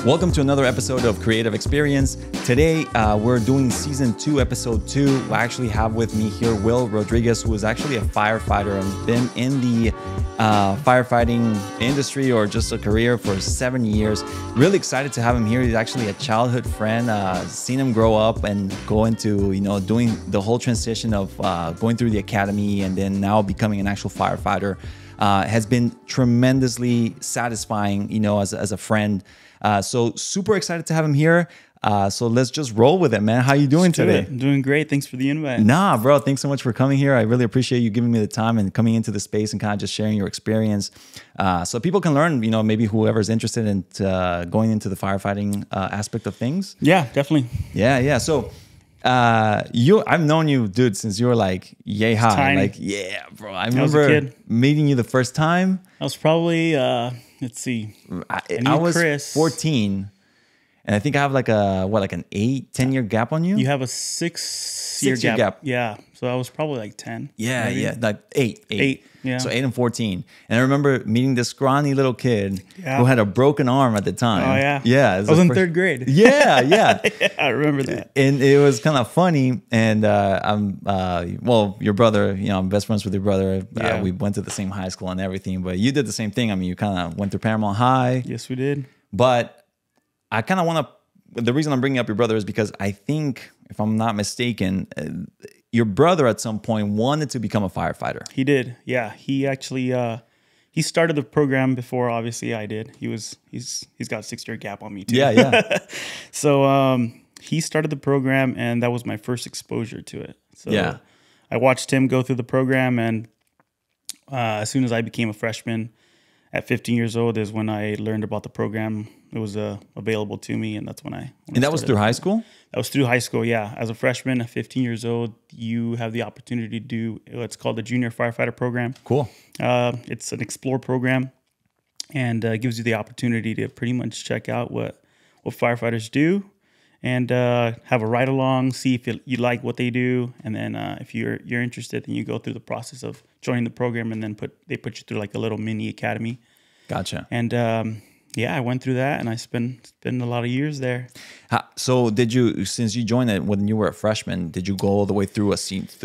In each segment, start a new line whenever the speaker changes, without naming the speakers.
Welcome to another episode of Creative Experience. Today, we're doing season 2, episode 2. I actually have with me here Will Rodriguez, who is actually a firefighter and been in the firefighting industry or just a career for 7 years. Really excited to have him here. He's actually a childhood friend. Seen him grow up and go into, doing the whole transition of going through the academy and then now becoming an actual firefighter. Has been tremendously satisfying, as a friend. So super excited to have him here. So let's just roll with it, man. How you doing today?
I'm doing great. Thanks for the invite.
Nah, bro. Thanks so much for coming here. I really appreciate you giving me the time and coming into the space and kind of just sharing your experience. So people can learn, maybe whoever's interested in going into the firefighting aspect of things.
Yeah, definitely.
Yeah. So I've known you, dude, since you were like yay high.
Tiny.
Like, yeah, bro. I remember meeting you the first time.
I was probably let's see.
I was Chris. 14. And I think I have like an 10 year gap on you?
You have a 6-year gap. Yeah. So I was probably like 10.
Yeah,
maybe.
yeah. Like 8.
Yeah.
So 8 and 14. And I remember meeting this scrawny little kid who had a broken arm at the time.
Oh, yeah.
Yeah.
I was in 3rd grade.
Yeah.
Yeah, I remember that.
And it was kind of funny. And your brother, I'm best friends with your brother.
Yeah.
We went to the same high school and everything. But you did the same thing. I mean, you kind of went through Paramount High.
Yes, we did.
But I kind of want to, the reason I'm bringing up your brother is because I think, if I'm not mistaken, your brother at some point wanted to become a firefighter.
He did. Yeah. He actually, he started the program before, obviously, I did. He's got a 6-year gap on me too.
Yeah.
So he started the program and that was my first exposure to it. So
yeah.
I watched him go through the program and as soon as I became a freshman at 15 years old is when I learned about the program. It was available to me, and that's when I
And that was through high school?
That was through high school, yeah. As a freshman at 15 years old, you have the opportunity to do what's called the Junior Firefighter Program.
Cool.
It's an Explorer program, and gives you the opportunity to pretty much check out what firefighters do and have a ride-along, see if you like what they do, and then if you're interested, then you go through the process of joining the program, and then they put you through like a little mini academy.
Gotcha.
And yeah, I went through that, and I spent a lot of years there.
So did you, since you joined it when you were a freshman, did you go all the way through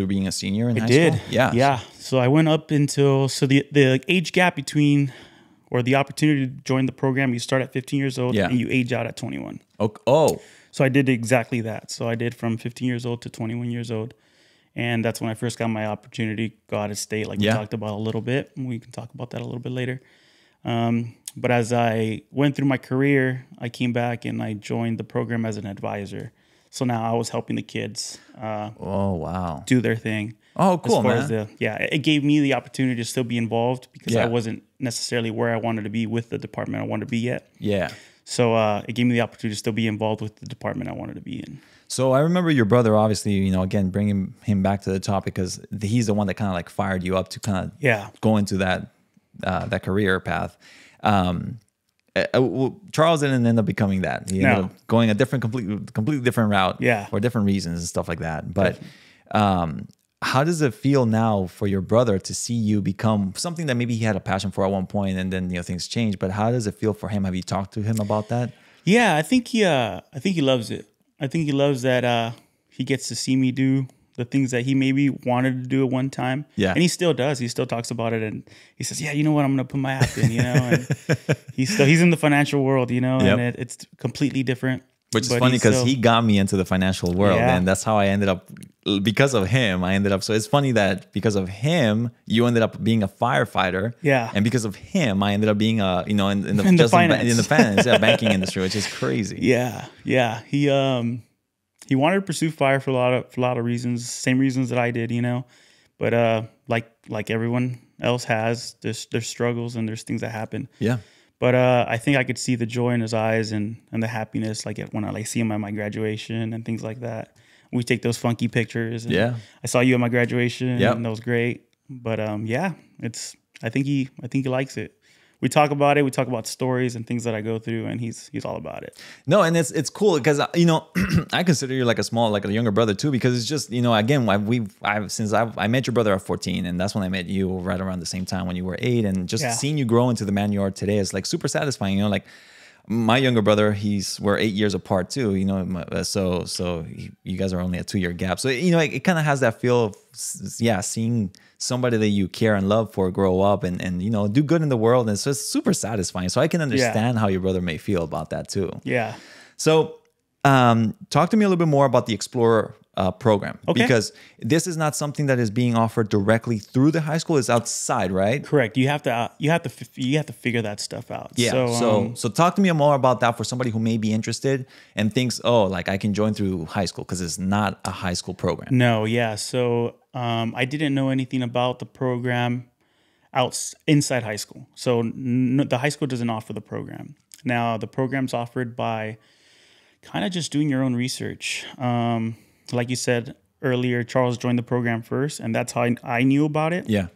being a senior in high school?
Yeah. So I went up until, the age gap between, or the opportunity to join the program, you start at 15 years old and you age out at 21.
Oh.
So I did exactly that. So I did from 15 years old to 21 years old. And that's when I first got my opportunity to go out of state, like we talked about a little bit. We can talk about that a little bit later. But as I went through my career, I came back and I joined the program as an advisor. So now I was helping the kids do their thing.
Oh, cool, man.
It gave me the opportunity to still be involved because I wasn't necessarily where I wanted to be with the department I wanted to be yet.
Yeah.
So it gave me the opportunity to still be involved with the department I wanted to be in.
So I remember your brother, obviously, again, bringing him back to the topic because he's the one that kind of like fired you up to kind of go into that career path. Charles didn't end up becoming that. He ended up going a completely different route for different reasons and stuff like that. But how does it feel now for your brother to see you become something that maybe he had a passion for at one point and then things changed? But how does it feel for him? Have you talked to him about that?
Yeah, I think he loves it. I think he loves that he gets to see me do the things that he maybe wanted to do at one time. Yeah. And he still does. He still talks about it. And he says, yeah, you know what? I'm going to put my app in, And he's in the financial world, and it's completely different.
Which is funny because he got me into the financial world. And that's how I ended up, because of him, so it's funny that because of him, you ended up being a firefighter. Yeah. And because of him, I ended up being in the finance, banking industry, which is crazy.
Yeah. Yeah. He wanted to pursue fire for a lot of reasons, same reasons that I did, But like everyone else has, there's struggles and there's things that happen. Yeah. But I think I could see the joy in his eyes and the happiness, like when I see him at my graduation and things like that. We take those funky pictures. And I saw you at my graduation, and that was great. But I think he likes it. We talk about it. We talk about stories and things that I go through, and he's all about it.
No, and it's cool because I consider you like a younger brother too, because it's just again I met your brother at 14, and that's when I met you right around the same time when you were 8, and just seeing you grow into the man you are today is like super satisfying. my younger brother, we're 8 years apart too, you know, you guys are only a 2-year gap. So, you know, it kind of has that feel of, yeah, seeing somebody that you care and love for grow up and, you know, do good in the world. And it's just super satisfying. So I can understand how your brother may feel about that too.
Yeah.
So talk to me a little bit more about the Explorer program, because this is not something that is being offered directly through the high school. It's outside, right?
Correct. You have to figure that stuff out.
Yeah. So talk to me more about that for somebody who may be interested and thinks, oh, like I can join through high school, because it's not a high school program.
No. Yeah. So I didn't know anything about the program inside high school. So the high school doesn't offer the program. Now the program's offered by kind of just doing your own research. Like you said earlier, Charles joined the program first, and that's how I knew about it.
Yeah.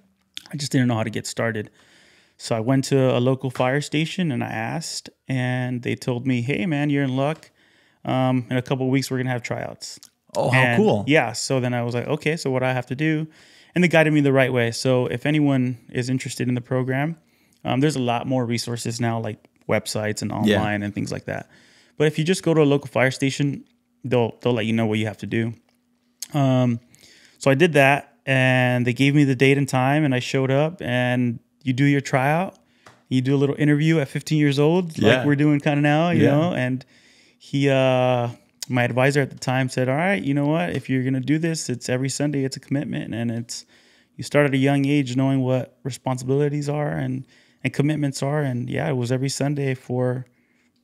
I just didn't know how to get started. So I went to a local fire station and I asked, and they told me, hey, man, you're in luck. In a couple of weeks, we're going to have tryouts.
Oh, how cool.
Yeah. So then I was like, okay, so what do I have to do? And they guided me the right way. So if anyone is interested in the program, there's a lot more resources now, like websites and online and things like that. But if you just go to a local fire station, they'll let you know what you have to do. So I did that, and they gave me the date and time, and I showed up, and you do your tryout. You do a little interview at 15 years old, like we're doing kind of now, you know, and my advisor at the time said, all right, you know what, if you're going to do this, it's every Sunday, it's a commitment, and you start at a young age knowing what responsibilities are and commitments are. And yeah, it was every Sunday for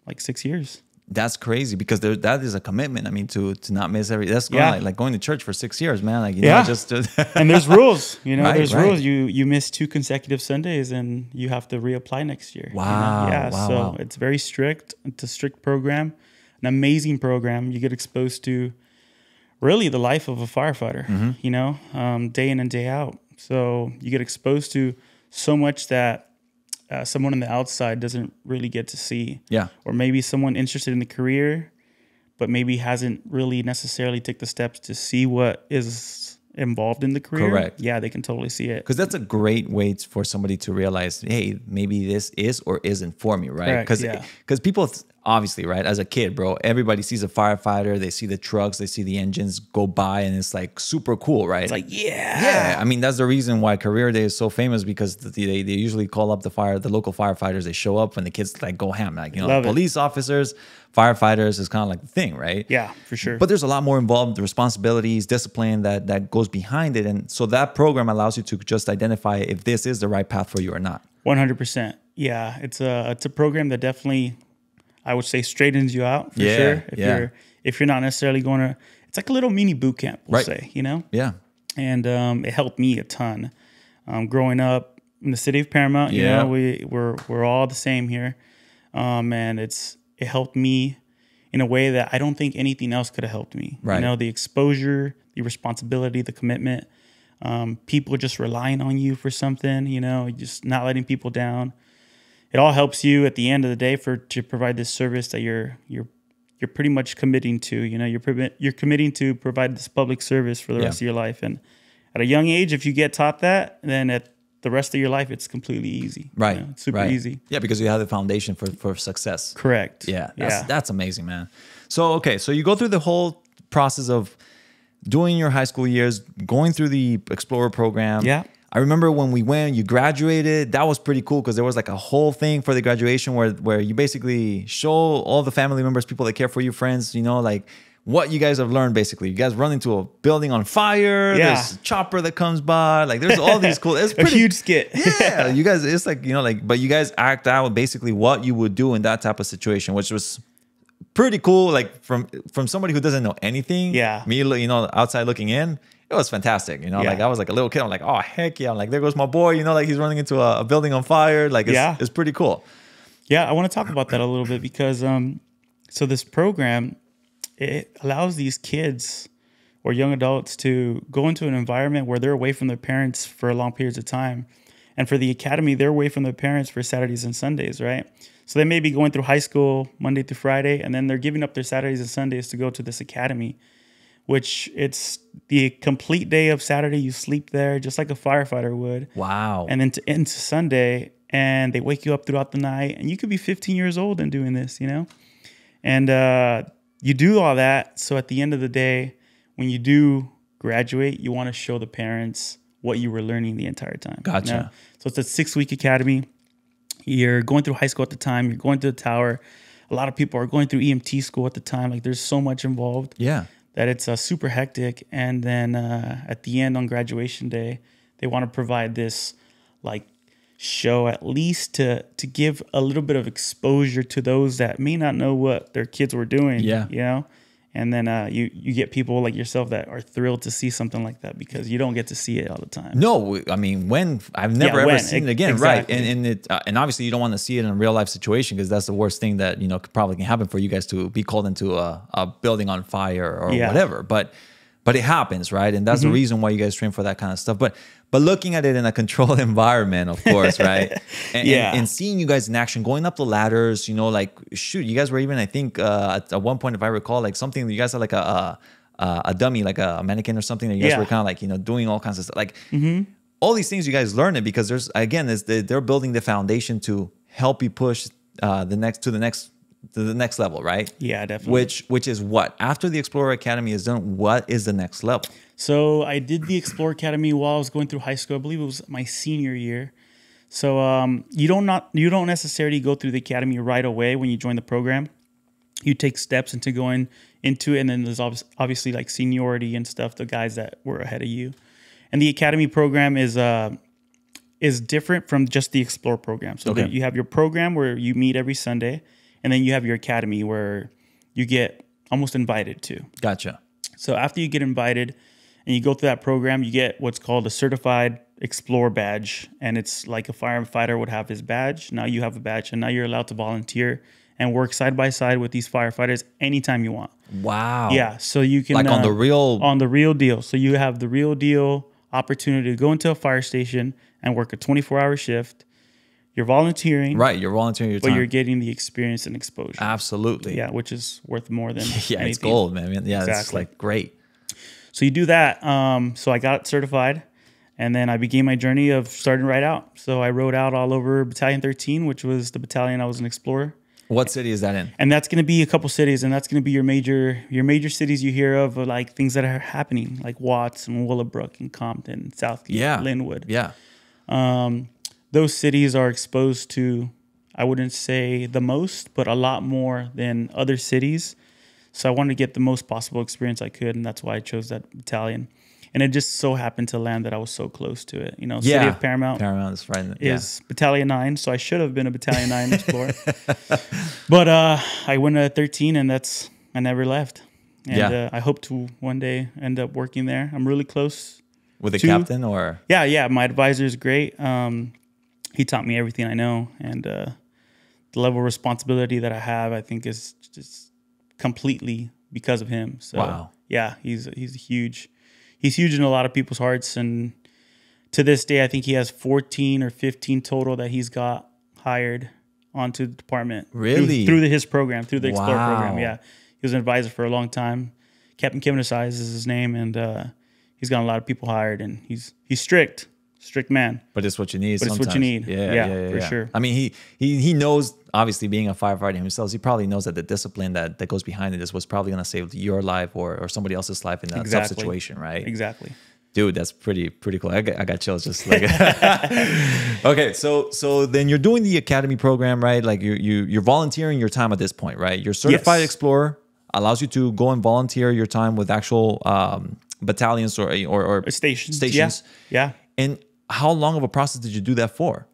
like 6 years.
That's crazy, because that is a commitment. I mean, to not miss that's going like going to church for 6 years, man. Like, you know, just
and there's rules, you know, there's rules. You miss 2 consecutive Sundays and you have to reapply next year.
Wow.
You know? Yeah. So it's very strict. It's a strict program, an amazing program. You get exposed to really the life of a firefighter, you know, day in and day out. So you get exposed to so much that someone on the outside doesn't really get to see. Yeah. Or maybe someone interested in the career, but maybe hasn't really necessarily take the steps to see what is involved in the career. Correct. Yeah, they can totally see it.
Because that's a great way for somebody to realize, hey, maybe this is or isn't for me, right? Because people, obviously, right, as a kid, bro, everybody sees a firefighter, they see the trucks, they see the engines go by, and it's like super cool, right?
It's like, yeah.
I mean, that's the reason why Career Day is so famous, because they usually call up the local firefighters. They show up and the kids like go ham, like, you know, police officers, firefighters is kind of like the thing, right?
Yeah, for sure.
But there's a lot more involved, the responsibilities, discipline that goes behind it. And so that program allows you to just identify if this is the right path for you or not.
100%. Yeah, it's a program that definitely, I would say, straightens you out for sure. If you're not necessarily going to, it's like a little mini boot camp, we'll say, you know?
Yeah.
And it helped me a ton. Growing up in the city of Paramount, you know, we're all the same here. And it helped me in a way that I don't think anything else could have helped me. Right. You know, the exposure, the responsibility, the commitment, people just relying on you for something, you know, just not letting people down. It all helps you at the end of the day to provide this service that you're pretty much committing to. You know, you're committing to provide this public service for the rest of your life. And at a young age, if you get taught that, then at the rest of your life, it's completely easy.
Right.
You know, it's super easy.
Yeah, because you have the foundation for success.
Correct.
Yeah. That's amazing, man. So so you go through the whole process of doing your high school years, going through the Explorer program. Yeah. I remember when we went, you graduated. That was pretty cool, because there was like a whole thing for the graduation where you basically show all the family members, people that care for you, friends, you know, like what you guys have learned. Basically, you guys run into a building on fire. Yeah. There's a chopper that comes by. Like there's all these cool. It's
a huge skit.
Yeah, you guys. It's like, you know, like, but you guys act out basically what you would do in that type of situation, which was pretty cool. Like from somebody who doesn't know anything. Yeah. Me, you know, outside looking in. It was fantastic, you know, like I was like a little kid. I'm like, oh, heck yeah. I'm like, there goes my boy, you know, like he's running into a building on fire. Like, it's pretty cool.
Yeah, I want to talk about that a little bit, because so this program, it allows these kids or young adults to go into an environment where they're away from their parents for long periods of time. And for the academy, they're away from their parents for Saturdays and Sundays, right? So they may be going through high school Monday through Friday, and then they're giving up their Saturdays and Sundays to go to this academy, which it's the complete day of Saturday. You sleep there just like a firefighter would. Wow. And then into Sunday, and they wake you up throughout the night, and you could be 15 years old and doing this, you know? And you do all that. So at the end of the day, when you do graduate, you want to show the parents what you were learning the entire time.
Gotcha.
You know? So it's a 6-week academy. You're going through high school at the time. You're going to the tower. A lot of people are going through EMT school at the time. Like there's so much involved.
Yeah.
That it's super hectic. And then at the end on graduation day, they want to provide this like show at least to give a little bit of exposure to those that may not know what their kids were doing.
Yeah.
You know? And then you get people like yourself that are thrilled to see something like that because you don't get to see it all the time.
No, I mean, when I've never ever seen it again,
exactly.
right? And obviously you don't want to see it in a real life situation because that's the worst thing that probably can happen for you guys to be called into a building on fire or whatever. But it happens, right? And that's the reason why you guys train for that kind of stuff. But looking at it in a controlled environment, of course, right? And seeing you guys in action, going up the ladders, like shoot, you guys were even, I think, at one point, if I recall, like something, you guys had like a dummy, like a mannequin or something, and you guys were kind of like, doing all kinds of stuff. Like all these things you guys learn it because they're building the foundation to help you push to the next level, right?
Yeah, definitely.
Which is what? After the Explorer Academy is done, what is the next level?
So I did the Explorer Academy while I was going through high school. I believe it was my senior year. So you don't necessarily go through the academy right away when you join the program. You take steps into going into it, and then there's obviously like seniority and stuff, the guys that were ahead of you. And the academy program is different from just the Explorer program. So you have your program where you meet every Sunday, and then you have your academy where you get almost invited to.
Gotcha.
So after you get invited and you go through that program, you get what's called a certified Explorer badge. And it's like a firefighter would have his badge. Now you have a badge, and now you're allowed to volunteer and work side by side with these firefighters anytime you want.
Wow.
Yeah. So you can
like on the real
deal. So you have the real deal opportunity to go into a fire station and work a 24-hour shift. You're volunteering.
Right, you're volunteering your time.
But you're getting the experience and exposure.
Absolutely.
Yeah, which is worth more than
yeah,
anything.
It's gold, man. Yeah,
exactly.
It's like great.
So you do that. So I got certified, and then I began my journey of starting right out. So I rode out all over Battalion 13, which was the battalion I was an Explorer.
What city is that in? And
that's going to be a couple cities, and that's going to be your major cities you hear of, like things that are happening, like Watts and Willowbrook and Compton, Southgate, Linwood.
Yeah.
Those cities are exposed to, I wouldn't say the most, but a lot more than other cities. So I wanted to get the most possible experience I could, and that's why I chose that battalion. And it just so happened to land that I was so close to it. City of Paramount.
Paramount is right.
Is Battalion 9, so I should have been a Battalion 9 Explorer. But I went to 13, and I never left. And I hope to one day end up working there. I'm really close.
With the captain or?
Yeah. My advisor is great. He taught me everything I know, and the level of responsibility that I have, I think, is just completely because of him. So,
wow.
Yeah, he's huge. He's huge in a lot of people's hearts, and to this day, I think he has 14 or 15 total that he's got hired onto the department.
Really?
Through his program, through the Explorer program. Yeah, he was an advisor for a long time. Captain Kevin Asais is his name, and he's got a lot of people hired, and he's strict man.
But it's what you need.
But
sometimes.
It's what you need.
Yeah,
for sure.
I mean, he knows, obviously being a firefighter himself, he probably knows that the discipline that goes behind it is what's probably going to save your life or somebody else's life in that tough situation, right?
Exactly.
Dude, that's pretty cool. I got chills just like okay, so then you're doing the academy program, right? Like you're volunteering your time at this point, right? You're certified Explorer, allows you to go and volunteer your time with actual battalions or stations.
Yeah.
And how long of a process did you do that for?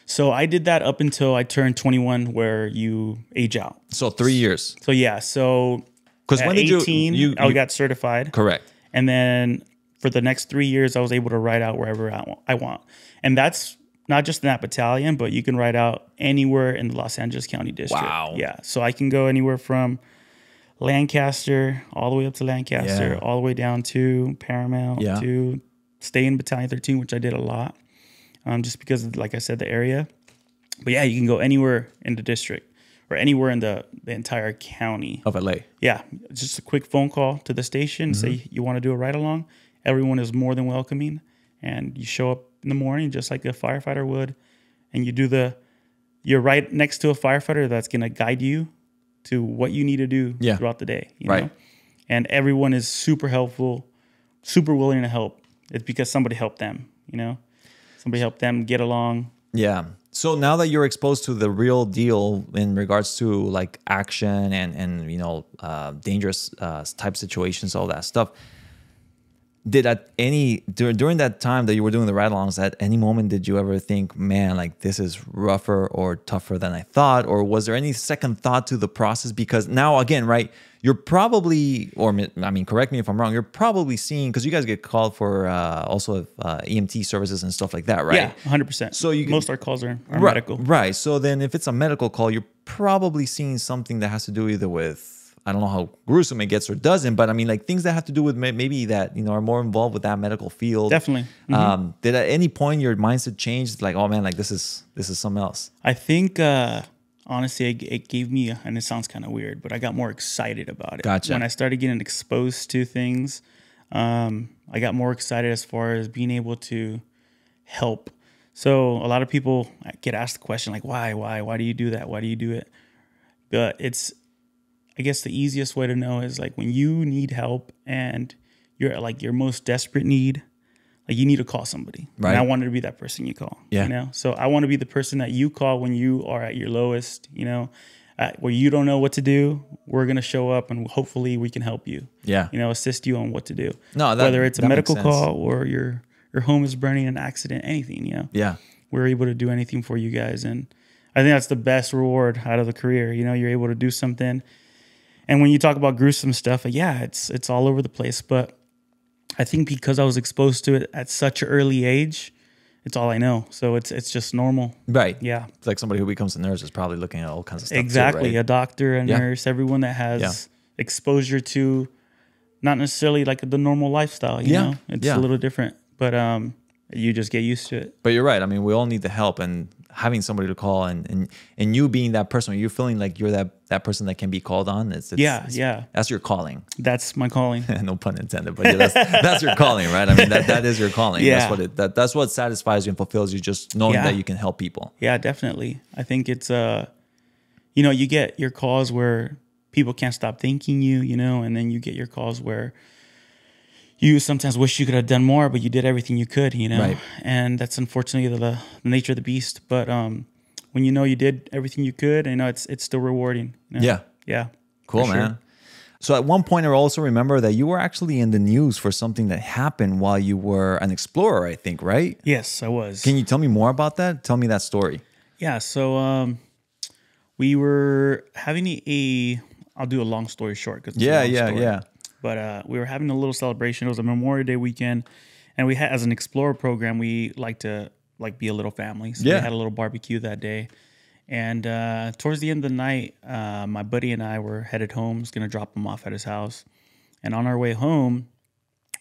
So I did that up until I turned 21, where you age out.
So 3 years.
So yeah. So
because when did
18, you I got certified.
Correct.
And then for the next 3 years, I was able to ride out wherever I want. And that's not just in that battalion, but you can ride out anywhere in the Los Angeles County District.
Wow.
Yeah. So I can go anywhere from Lancaster all the way up to Lancaster, all the way down to Paramount, to stay in Battalion 13, which I did a lot, just because of, like I said, the area. But yeah, you can go anywhere in the district or anywhere in the entire county
of LA.
Yeah, just a quick phone call to the station, say you want to do a ride along. Everyone is more than welcoming, and you show up in the morning just like a firefighter would, and you're right next to a firefighter that's going to guide you to what you need to do throughout the day. You know? And everyone is super helpful, super willing to help. It's because somebody helped them, you know? Somebody helped them get along.
Yeah. So now that you're exposed to the real deal in regards to like action and you know, dangerous type situations, all that stuff, did during that time that you were doing the ride-alongs, at any moment did you ever think, man, like this is rougher or tougher than I thought? Or was there any second thought to the process? Because now, again, right, you're probably, or I mean, correct me if I'm wrong, you're probably seeing, because you guys get called for also EMT services and stuff like that, right?
Yeah, 100%. So most of our calls are medical.
Right. So then if it's a medical call, you're probably seeing something that has to do either with, I don't know how gruesome it gets or doesn't, but I mean, like things that have to do with maybe that, you know, are more involved with that medical field.
Definitely.
Did at any point your mindset change? Like, oh man, like this is something else.
I think, honestly, it gave me, and it sounds kind of weird, but I got more excited about it.
Gotcha.
When I started getting exposed to things, I got more excited as far as being able to help. So a lot of people get asked the question like, why do you do that? Why do you do it? But I guess the easiest way to know is like when you need help and you're at like your most desperate need, like you need to call somebody.
Right.
And I wanted to be that person you call.
Yeah.
You know? So I want to be the person that you call when you are at your lowest, you know, where you don't know what to do. We're going to show up and hopefully we can help you.
Yeah.
You know, assist you on what to do.
No,
whether it's a medical call or your home is burning in an accident, anything, you know.
Yeah.
We're able to do anything for you guys. And I think that's the best reward out of the career. You know, you're able to do something. And when you talk about gruesome stuff, yeah, it's all over the place. But I think because I was exposed to it at such an early age, it's all I know. So it's just normal.
Right.
Yeah.
It's like somebody who becomes a nurse is probably looking at all kinds of stuff.
Exactly.
Too, right?
A doctor, a nurse, everyone that has exposure to not necessarily like the normal lifestyle. You know, it's a little different, but you just get used to it.
But you're right. I mean, we all need the help, and having somebody to call and you being that person, you're feeling like you're that person that can be called on. It's that's your calling.
That's my calling.
No pun intended, but yeah, that's your calling, right? I mean, that is your calling.
Yeah.
That's what satisfies you and fulfills you, just knowing that you can help people.
Yeah, definitely. I think it's you know, you get your calls where people can't stop thanking you, you know, and then you get your calls where you sometimes wish you could have done more, but you did everything you could, you know?
Right.
And that's unfortunately the nature of the beast. But when you know you did everything you could, you know, it's still rewarding. You know?
Yeah.
Yeah.
Cool, man. Sure. So at one point, I also remember that you were actually in the news for something that happened while you were an explorer, I think, right?
Yes, I was.
Can you tell me more about that? Tell me that story.
Yeah. So we were having I'll do a long story short. Cause
Yeah.
But we were having a little celebration. It was a Memorial Day weekend, and we had, as an Explorer program, we like to be a little family. So we had a little barbecue that day. And towards the end of the night, my buddy and I were headed home. I was gonna drop him off at his house, and on our way home,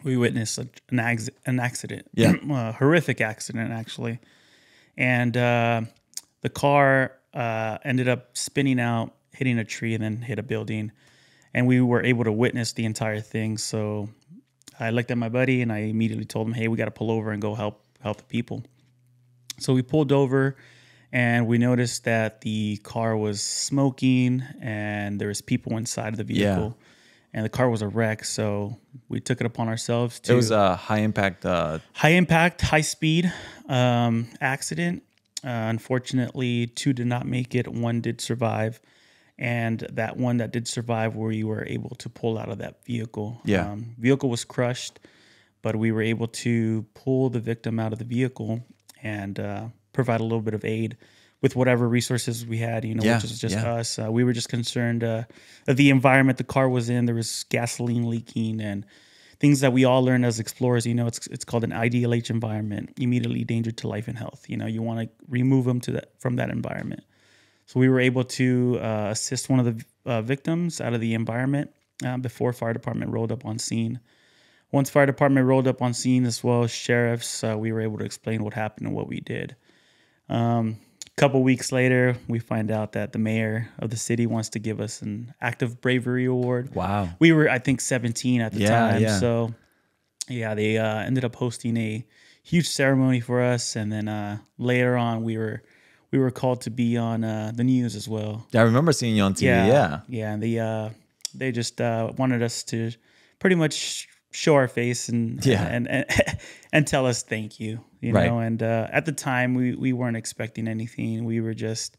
we witnessed an accident. A horrific accident actually, and the car ended up spinning out, hitting a tree, and then hit a building. And we were able to witness the entire thing. So I looked at my buddy and I immediately told him, hey, we got to pull over and go help the people. So we pulled over and we noticed that the car was smoking and there was people inside of the vehicle. And the car was a wreck. So we took it upon ourselves to...
It was a high impact,
high speed accident. Unfortunately, 2 did not make it. 1 did survive. And that one that did survive, we were able to pull out of that vehicle. Vehicle was crushed, but we were able to pull the victim out of the vehicle and provide a little bit of aid with whatever resources we had, you know, which is just us. We were just concerned of the environment the car was in. There was gasoline leaking and things that we all learn as explorers. You know, it's called an IDLH environment, immediately danger to life and health. You know, you want to remove them from that environment. So we were able to assist one of the victims out of the environment before fire department rolled up on scene. Once fire department rolled up on scene, as well as sheriffs, we were able to explain what happened and what we did. A couple weeks later, we find out that the mayor of the city wants to give us an act of bravery award.
Wow.
We were, I think, 17 at the time.
Yeah.
So, they ended up hosting a huge ceremony for us. And then later on, we were we were called to be on the news as well.
I remember seeing you on TV. Yeah.
And they just wanted us to pretty much show our face and tell us thank you, you know. And at the time, we weren't expecting anything. We were just,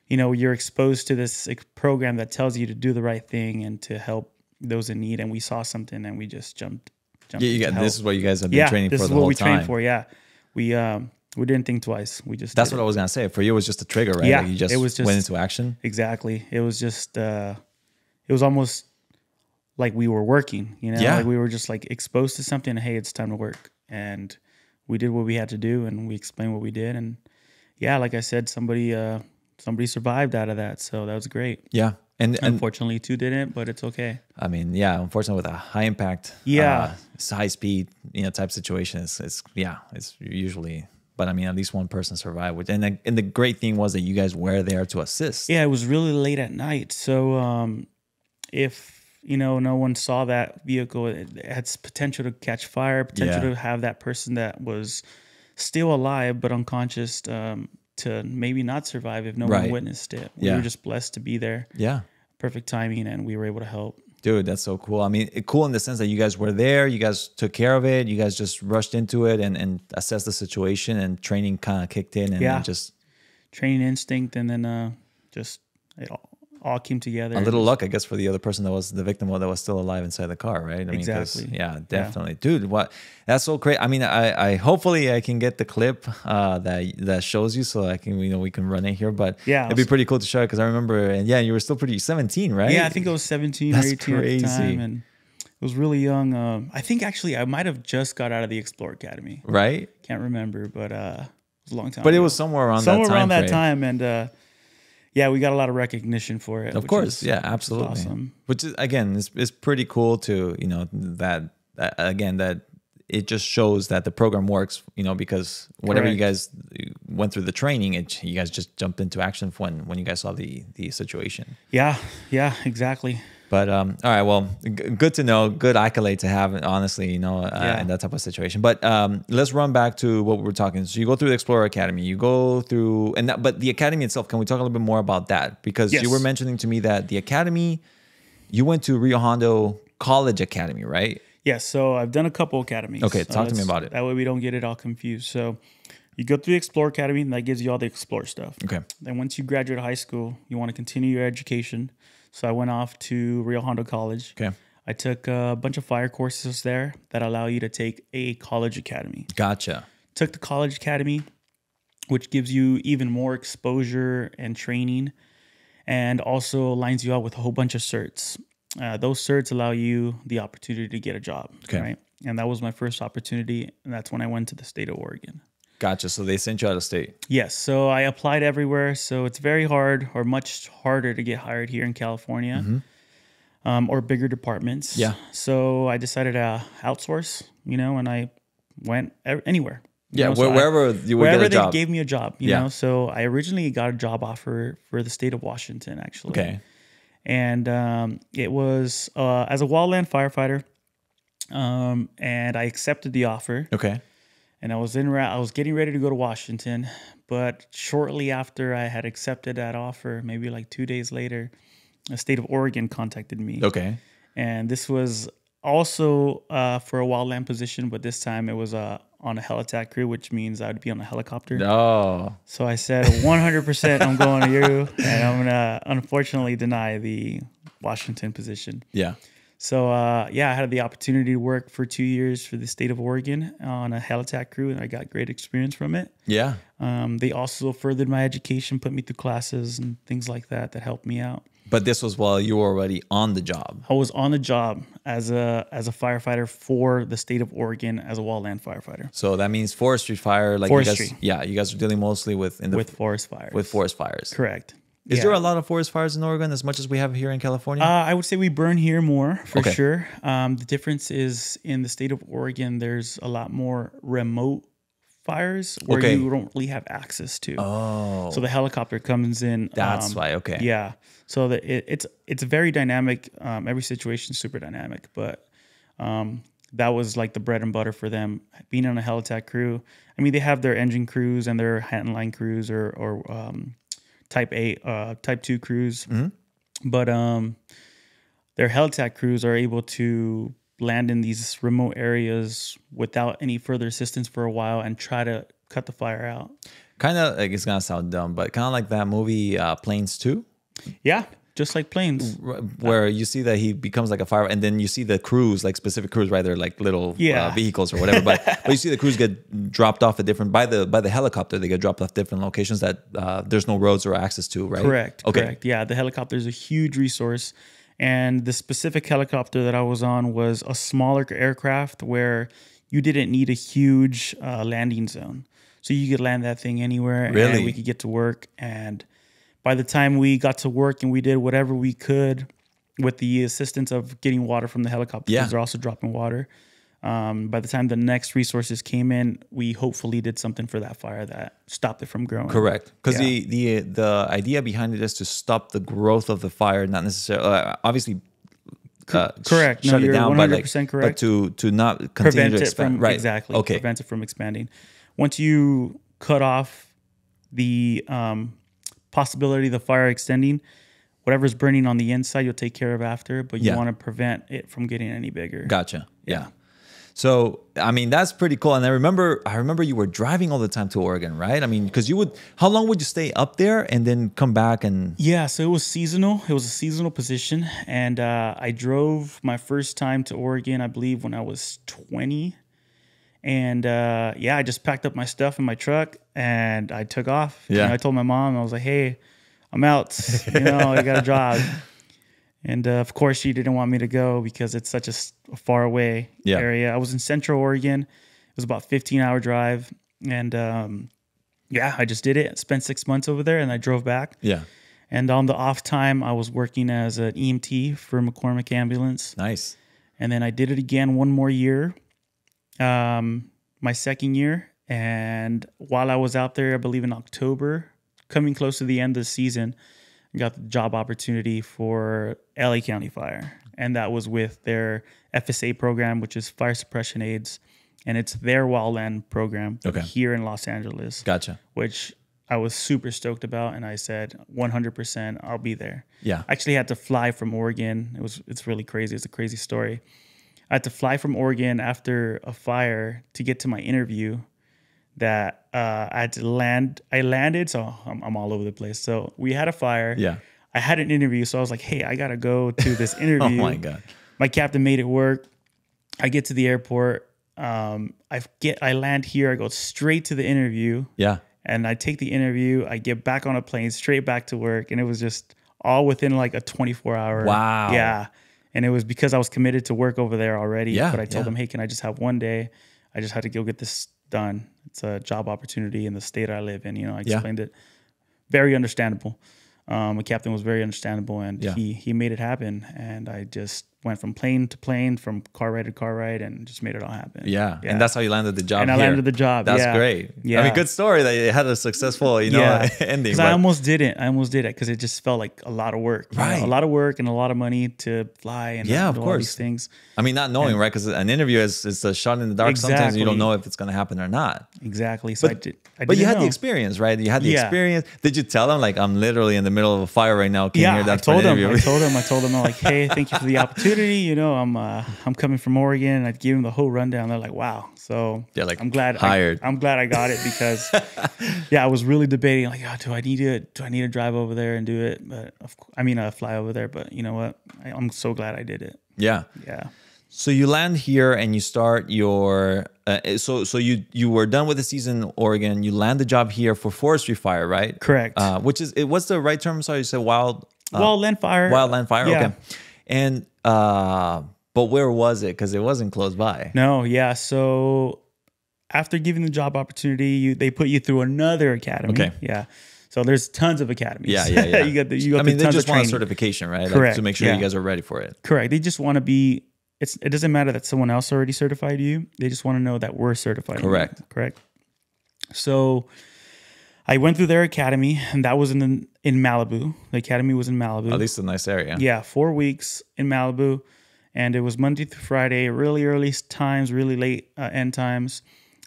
you know, you're exposed to this program that tells you to do the right thing and to help those in need. And we saw something and we just jumped.
This is what you guys have been training for the whole time.
This is what we trained for. Yeah, we didn't think twice. We just
that's what I was gonna say. For you, it was just a trigger, right?
Yeah,
like you just went into action.
Exactly. It was just it was almost like we were working. You know, like we were just like exposed to something. And, hey, it's time to work, and we did what we had to do, and we explained what we did, and yeah, like I said, somebody survived out of that, so that was great.
Yeah. And
unfortunately, two didn't, but it's okay.
I mean, yeah, unfortunately, with a high impact, high speed, you know, type situation, it's usually. But I mean, at least one person survived. And the great thing was that you guys were there to assist.
Yeah, it was really late at night, so if you know no one saw that vehicle, it had potential to catch fire, potential to have that person that was still alive but unconscious. To maybe not survive if no one witnessed it. We were just blessed to be there. Yeah. Perfect timing, and we were able to help. Dude,
that's so cool. I mean, cool in the sense that you guys were there, you guys took care of it, you guys just rushed into it and assessed the situation, and training kind of kicked in, and then just
training instinct, and then it all came together.
A little luck, I guess, for the other person that was the victim that was still alive inside the car, right? I mean,
exactly.
Yeah, definitely. Yeah. Dude, that's so great. I mean, I hopefully I can get the clip that shows you, so I can, you know, we can run it here. But yeah, it'd be pretty cool to show it, because I remember, and you were still pretty 17, right?
Yeah, I think I was 17 or 18 crazy. At the time, and it was really young. I think actually I might have just got out of the Explorer Academy.
Right?
Can't remember, but it was a long time.
But
ago.
It was somewhere around that time,
and. Yeah, we got a lot of recognition for it.
Of course, absolutely. Awesome. Which is, again, is pretty cool to, you know, that it just shows that the program works, you know, because whatever you guys went through the training, you guys just jumped into action when you guys saw the situation.
Yeah, exactly.
But all right, well, good to know, good accolade to have, honestly, you know, in that type of situation. But let's run back to what we were talking. So you go through the Explorer Academy, you go through, but the academy itself, can we talk a little bit more about that? Because you were mentioning to me that the academy, you went to Rio Hondo College Academy, right?
Yes. So I've done a couple academies.
Okay, talk to me about it.
That way we don't get it all confused. So you go through the Explorer Academy, and that gives you all the Explorer stuff.
Okay.
Then once you graduate high school, you want to continue your education. So I went off to Rio Hondo College.
Okay.
I took a bunch of fire courses there that allow you to take a college academy.
Gotcha.
Took the college academy, which gives you even more exposure and training, and also lines you out with a whole bunch of certs. Those certs allow you the opportunity to get a job. Okay. Right? And that was my first opportunity, and that's when I went to the state of Oregon.
Gotcha. So they sent you out of state.
Yes. So I applied everywhere. So it's very hard, or much harder, to get hired here in California, or bigger departments.
Yeah.
So I decided to outsource, you know, and I went anywhere.
Yeah, wherever you would get a job.
They gave me a job, you know. So I originally got a job offer for the state of Washington, actually.
Okay.
And it was as a wildland firefighter, and I accepted the offer.
Okay.
And I was getting ready to go to Washington, but shortly after I had accepted that offer, maybe like 2 days later, the state of Oregon contacted me.
Okay.
And this was also for a wildland position, but this time it was on a helitack crew, which means I would be on a helicopter.
Oh.
So I said 100% I'm going to you, and I'm going to unfortunately deny the Washington position.
Yeah.
So, I had the opportunity to work for 2 years for the state of Oregon on a helitack crew, and I got great experience from it.
Yeah.
They also furthered my education, put me through classes and things like that helped me out.
But this was while you were already on the job.
I was on the job as a firefighter for the state of Oregon as a wildland firefighter.
So that means forestry fire. Like
forestry.
You guys are dealing mostly with
forest fires.
With forest fires.
Correct.
Is there a lot of forest fires in Oregon as much as we have here in California?
I would say we burn here more, for sure. The difference is in the state of Oregon, there's a lot more remote fires where you don't really have access to.
Oh.
So the helicopter comes in.
That's why, okay.
Yeah. So it's very dynamic. Every situation is super dynamic. But that was like the bread and butter for them. Being on a helitac crew. I mean, they have their engine crews and their handline crews or type 2 crews. But their helitac crews are able to land in these remote areas without any further assistance for a while and try to cut the fire out.
Kind of like, it's gonna sound dumb, but kind of like that movie Planes 2.
Yeah, just like planes.
Where you see that he becomes like a fire, and then you see the crews, like specific crews, right? They're like little vehicles or whatever. But you see the crews get dropped off at different by the helicopter. They get dropped off different locations that there's no roads or access to, right?
Correct.
Okay.
Correct. Yeah, the helicopter is a huge resource, and the specific helicopter that I was on was a smaller aircraft where you didn't need a huge landing zone, so you could land that thing anywhere.
Really?
And we could get to work. And by the time we got to work and we did whatever we could with the assistance of getting water from the helicopter, because they're also dropping water. By the time the next resources came in, we hopefully did something for that fire that stopped it from growing.
Correct. Because the idea behind it is to stop the growth of the fire, not necessarily, obviously,
correct.
Shut
You're
it down,
100% correct.
But to not continue to expand. Right.
Exactly.
Okay.
Prevent it from expanding. Once you cut off the possibility of the fire extending, whatever's burning on the inside, you'll take care of after, but you want to prevent it from getting any bigger.
Gotcha. Yeah. So, I mean, that's pretty cool. And I remember you were driving all the time to Oregon, right? I mean, because how long would you stay up there and then come back and?
Yeah, so it was seasonal. It was a seasonal position. And I drove my first time to Oregon, I believe, when I was 20. And I just packed up my stuff in my truck and I took off.
Yeah.
And I told my mom, I was like, hey, I'm out. I got a job. And of course, she didn't want me to go because it's such a far away area. I was in Central Oregon. It was about a 15-hour drive. And I just did it. Spent 6 months over there and I drove back.
Yeah.
And on the off time, I was working as an EMT for McCormick Ambulance.
Nice.
And then I did it again one more year. My second year, and while I was out there, I believe in October, coming close to the end of the season, I got the job opportunity for LA County Fire, and that was with their FSA program, which is Fire Suppression Aids, and it's their wildland program here in Los Angeles.
Gotcha.
Which I was super stoked about, and I said 100% I'll be there.
Yeah.
I actually had to fly from Oregon. It's really crazy. It's a crazy story. I had to fly from Oregon after a fire to get to my interview that I had to land. I landed, so I'm all over the place. So we had a fire. Yeah. I had an interview, so I was like, hey, I got to go to this interview.
Oh, my God.
My captain made it work. I get to the airport. I land here. I go straight to the interview. Yeah. And I take the interview. I get back on a plane, straight back to work. And it was just all within like a 24-hour.
Wow.
Yeah. And it was because I was committed to work over there already. Yeah, but I told them, hey, can I just have one day? I just had to go get this done. It's a job opportunity in the state I live in. I explained it. Very understandable. The captain was very understandable, and he made it happen. And I just went from plane to plane, from car ride to car ride, and just made it all happen. Yeah. And that's how you landed the job. And I landed the job. That's great. Yeah. I mean, good story that you had a successful, ending. Because I almost didn't. I almost did it because it just felt like a lot of work. Right. A lot of work and a lot of money to fly and do all these things. I mean, not knowing, right? Because an interview is a shot in the dark. Exactly. Sometimes you don't know if it's going to happen or not. Exactly. So but you had the experience, right? You had the experience. Did you tell them, like, I'm literally in the middle of a fire right now? I told them. I told them, I'm like, hey, thank you for the opportunity. I'm coming from Oregon. And I gave them the whole rundown. They're like, wow. So I'm glad I'm glad I got it because I was really debating, like, do I need to drive over there and do it? But fly over there. But you know what? I'm so glad I did it. Yeah. Yeah. So you land here and you start your so you were done with the season in Oregon. You land the job here for forestry fire, right? Correct. What's the right term? Sorry, you said wildland fire. Wildland fire. Yeah. Okay. And but where was it? Because it wasn't close by. No. Yeah. So after giving the job opportunity, they put you through another academy. Okay. Yeah. So there's tons of academies. Yeah. you got they just want a certification, right? Correct. Like, to make sure you guys are ready for it. Correct. They just want to be. It doesn't matter that someone else already certified you. They just want to know that we're certified. Correct. Correct. So I went through their academy, and that was in Malibu. The academy was in Malibu. At least a nice area. Yeah, 4 weeks in Malibu. and it was Monday through Friday, really early times, really late end times.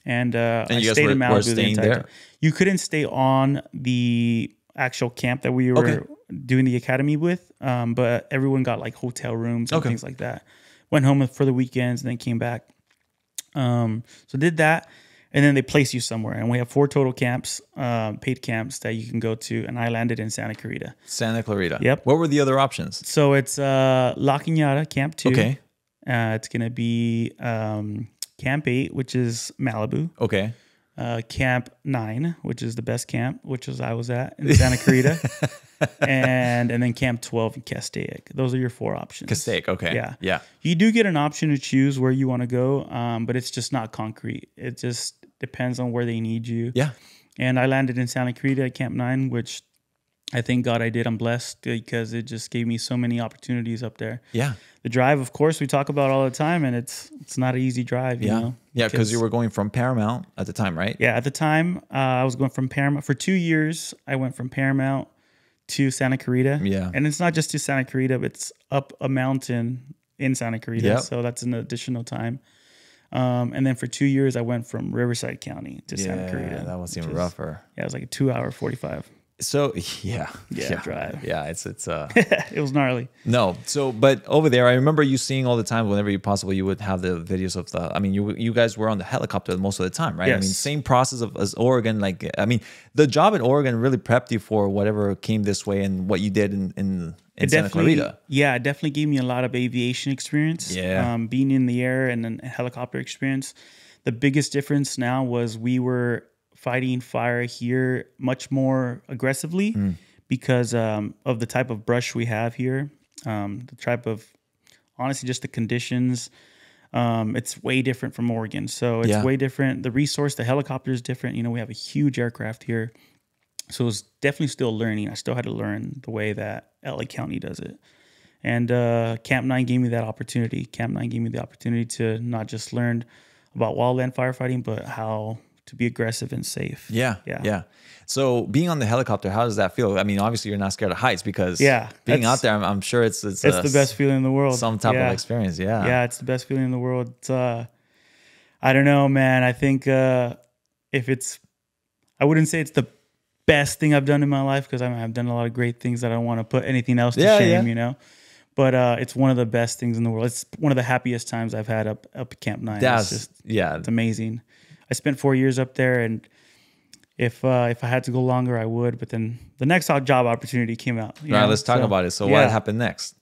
And I
you guys
stayed in
were
Malibu the
staying
entire
there?
time. You couldn't stay on the actual camp that we were doing the academy with, but everyone got like hotel rooms and things like that. Went home for the weekends and then came back. So did that, and then they place you somewhere. And we have 4 total camps, paid camps that you can go to. And I landed in Santa Clarita.
Santa Clarita.
Yep.
What were the other options?
So it's La Cañada, Camp 2.
Okay.
It's going to be Camp 8, which is Malibu.
Okay.
Camp 9, which is the best camp, which is I was at in Santa Clarita. and then Camp 12 in Castaic. Those are your 4 options.
Castaic, okay.
Yeah.
Yeah.
You do get an option to choose where you want to go, but it's just not concrete. It just depends on where they need you.
Yeah.
And I landed in Santa Clarita at Camp 9, which I thank God I did. I'm blessed because it just gave me so many opportunities up there.
Yeah.
The drive, of course, we talk about all the time, and it's not an easy drive, you know?
Yeah, because you were going from Paramount at the time, right?
Yeah, at the time, I was going from Paramount. For 2 years, I went from Paramount to Santa Clarita.
Yeah.
And it's not just to Santa Clarita, but it's up a mountain in Santa Clarita.
Yep.
So that's an additional time. And then for 2 years, I went from Riverside County to Santa Clarita.
Yeah, that was even rougher.
Yeah, it was like a 2-hour 45.
So
Yeah, drive.
Yeah, it's
It was gnarly.
no. So, but over there, I remember you seeing all the time whenever you possible, you would have the videos of the. I mean, you guys were on the helicopter most of the time, right?
Yes.
I mean, same process as Oregon. Like, I mean, the job in Oregon really prepped you for whatever came this way and what you did in Santa Clarita.
Yeah, it definitely gave me a lot of aviation experience.
Yeah.
Being in the air and then helicopter experience. The biggest difference now was we were fighting fire here much more aggressively because of the type of brush we have here, the type of, honestly, just the conditions. It's way different from Oregon. So it's way different. The resource, the helicopter is different. You know, we have a huge aircraft here. So it was definitely still learning. I still had to learn the way that LA County does it. And Camp 9 gave me that opportunity. Camp 9 gave me the opportunity to not just learn about wildland firefighting, but how to be aggressive and safe.
Yeah. So being on the helicopter, how does that feel? I mean, obviously you're not scared of heights because being out there, I'm sure it's
the best feeling in the world.
Some type of experience. Yeah.
Yeah, it's the best feeling in the world. It's, I don't know, man. I think I wouldn't say it's the best thing I've done in my life because I've done a lot of great things that I don't want to put anything else to shame, you know. But it's one of the best things in the world. It's one of the happiest times I've had up at Camp 9. It's amazing. I spent 4 years up there, and if I had to go longer, I would. But then the next job opportunity came out.
All right, let's talk about it. So what happened next?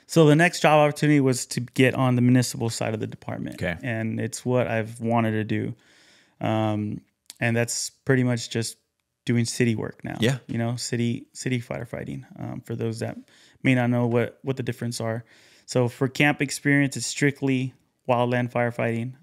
So the next job opportunity was to get on the municipal side of the department.
Okay.
And it's what I've wanted to do. And that's pretty much just doing city work now. Yeah. You know, city firefighting. For those that may not know what the difference are. So for camp experience, it's strictly wildland firefighting,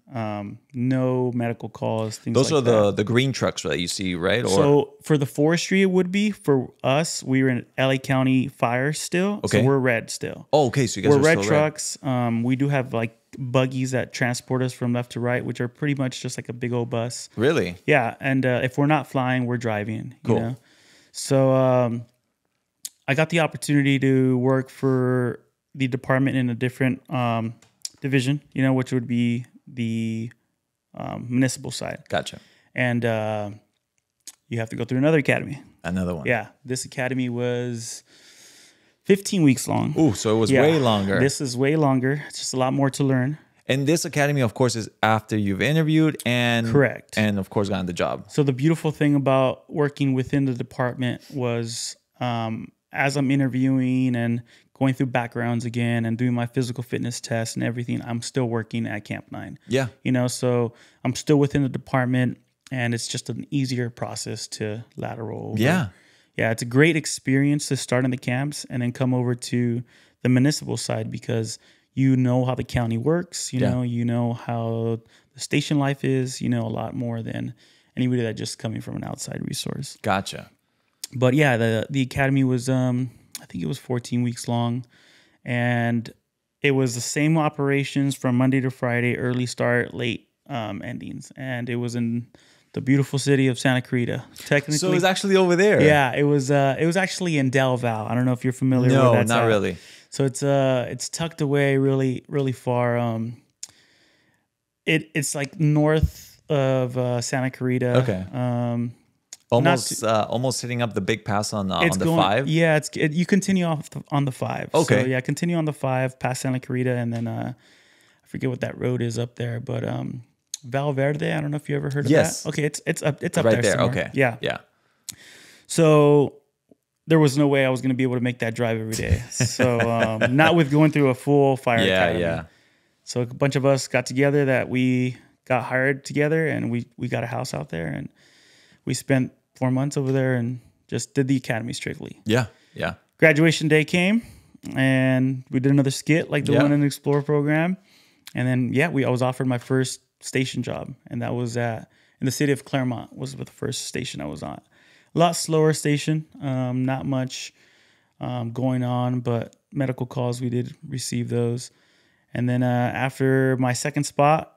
no medical calls, things
Those
like that.
Those are the green trucks that you see, right? Or
so for the forestry, it would be. For us, we were in LA County Fire still.
Okay.
So we're red still.
Oh, okay. So you guys
we're
are
red
still
trucks. We do have like buggies that transport us from left to right, which are pretty much just like a big old bus.
Really?
Yeah. And if we're not flying, we're driving.
Cool.
You know? So I got the opportunity to work for the department in a different division, you know, which would be the municipal side.
Gotcha.
And you have to go through another academy.
Another one.
Yeah. This academy was 15 weeks long.
Ooh, so it was way longer.
This is way longer. It's just a lot more to learn.
And this academy, of course, is after you've interviewed and
correct.
And of course, gotten the job.
So the beautiful thing about working within the department was as I'm interviewing and going through backgrounds again and doing my physical fitness tests and everything, I'm still working at Camp 9.
Yeah.
You know, so I'm still within the department and it's just an easier process to lateral over.
Yeah.
Yeah, it's a great experience to start in the camps and then come over to the municipal side because you know how the county works, you know how the station life is, you know a lot more than anybody that just coming from an outside resource.
Gotcha.
But yeah, the academy was I think it was 14 weeks long, and it was the same operations from Monday to Friday, early start, late endings, and it was in the beautiful city of Santa Clarita. Technically,
so it was actually over there.
Yeah, it was actually in Del Val. I don't know if you're familiar with that.
No, not really.
So it's tucked away really, really far. It's like north of Santa Clarita.
Okay. Almost hitting up the big pass on the 5.
Yeah, you continue off on the 5.
Okay.
So yeah, continue on the 5 past Santa Clarita, and then I forget what that road is up there, but Valverde. I don't know if you ever heard of that. Okay, it's up
right
there somewhere.
Okay.
Yeah.
Yeah.
So there was no way I was going to be able to make that drive every day. So not with going through a full fire academy.
Yeah.
So a bunch of us got together that we got hired together, and we got a house out there, and we spent 4 months over there and just did the academy strictly.
Yeah.
Graduation day came, and we did another skit like the one in the Explorer program. And then, I was offered my first station job, and that was in the city of Claremont was the first station I was on. A lot slower station, not much going on, but medical calls, we did receive those. And then after my first spot,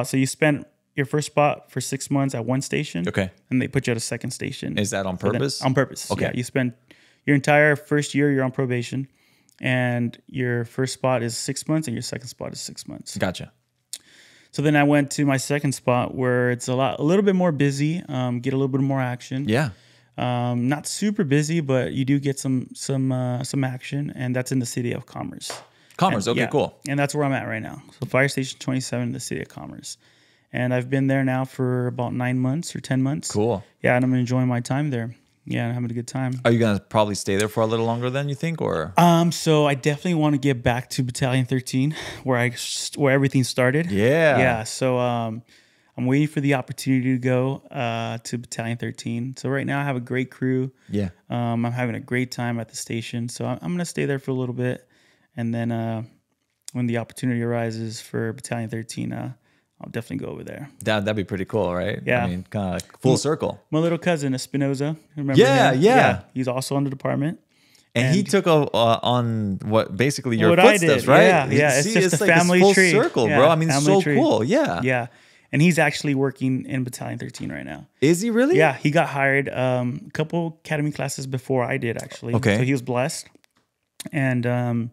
so you spent your first spot for 6 months at one station.
Okay.
And they put you at a second station.
Is that on purpose?
On purpose.
Okay.
Yeah, you spend your entire first year, you're on probation. And your first spot is 6 months, and your second spot is 6 months.
Gotcha.
So then I went to my second spot where it's a little bit more busy, get a little bit more action.
Yeah.
Not super busy, but you do get some action, and that's in the city of Commerce.
Cool.
And that's where I'm at right now. So Fire Station 27 in the city of Commerce. And I've been there now for about 9 months or 10 months.
Cool.
Yeah, and I'm enjoying my time there. Yeah, I'm having a good time.
Are you gonna probably stay there for a little longer than you think, or?
So I definitely want to get back to Battalion 13, where everything started.
Yeah.
Yeah. So I'm waiting for the opportunity to go to Battalion 13. So right now I have a great crew.
Yeah.
I'm having a great time at the station. So I'm gonna stay there for a little bit, and then when the opportunity arises for Battalion 13, I'll definitely go over there.
That'd be pretty cool, right?
Yeah.
I mean, kind of full circle.
My little cousin, Espinoza. Remember him?
Yeah.
He's also on the department.
And he took on basically your
what
footsteps,
I did.
right?
Yeah. It's just a family
full
tree.
circle,
Yeah,
bro. I mean, it's so
tree.
cool. Yeah.
Yeah. And he's actually working in Battalion 13 right now.
Is he really?
Yeah. He got hired a couple academy classes before I did, actually.
Okay.
So he was blessed. And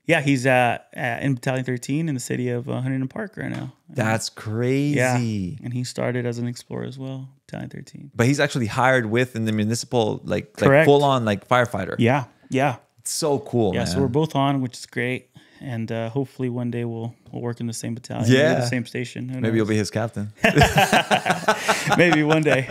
he's in Battalion 13 in the city of Huntington Park right now.
That's crazy.
Yeah. And he started as an explorer as well, Battalion 13.
But he's actually hired in the municipal, like
Correct.
full on firefighter.
Yeah.
It's so cool, man.
So we're both on, which is great. And hopefully one day we'll work in the same battalion,
Yeah.
maybe the same station.
Maybe you'll be his captain.
Maybe one day.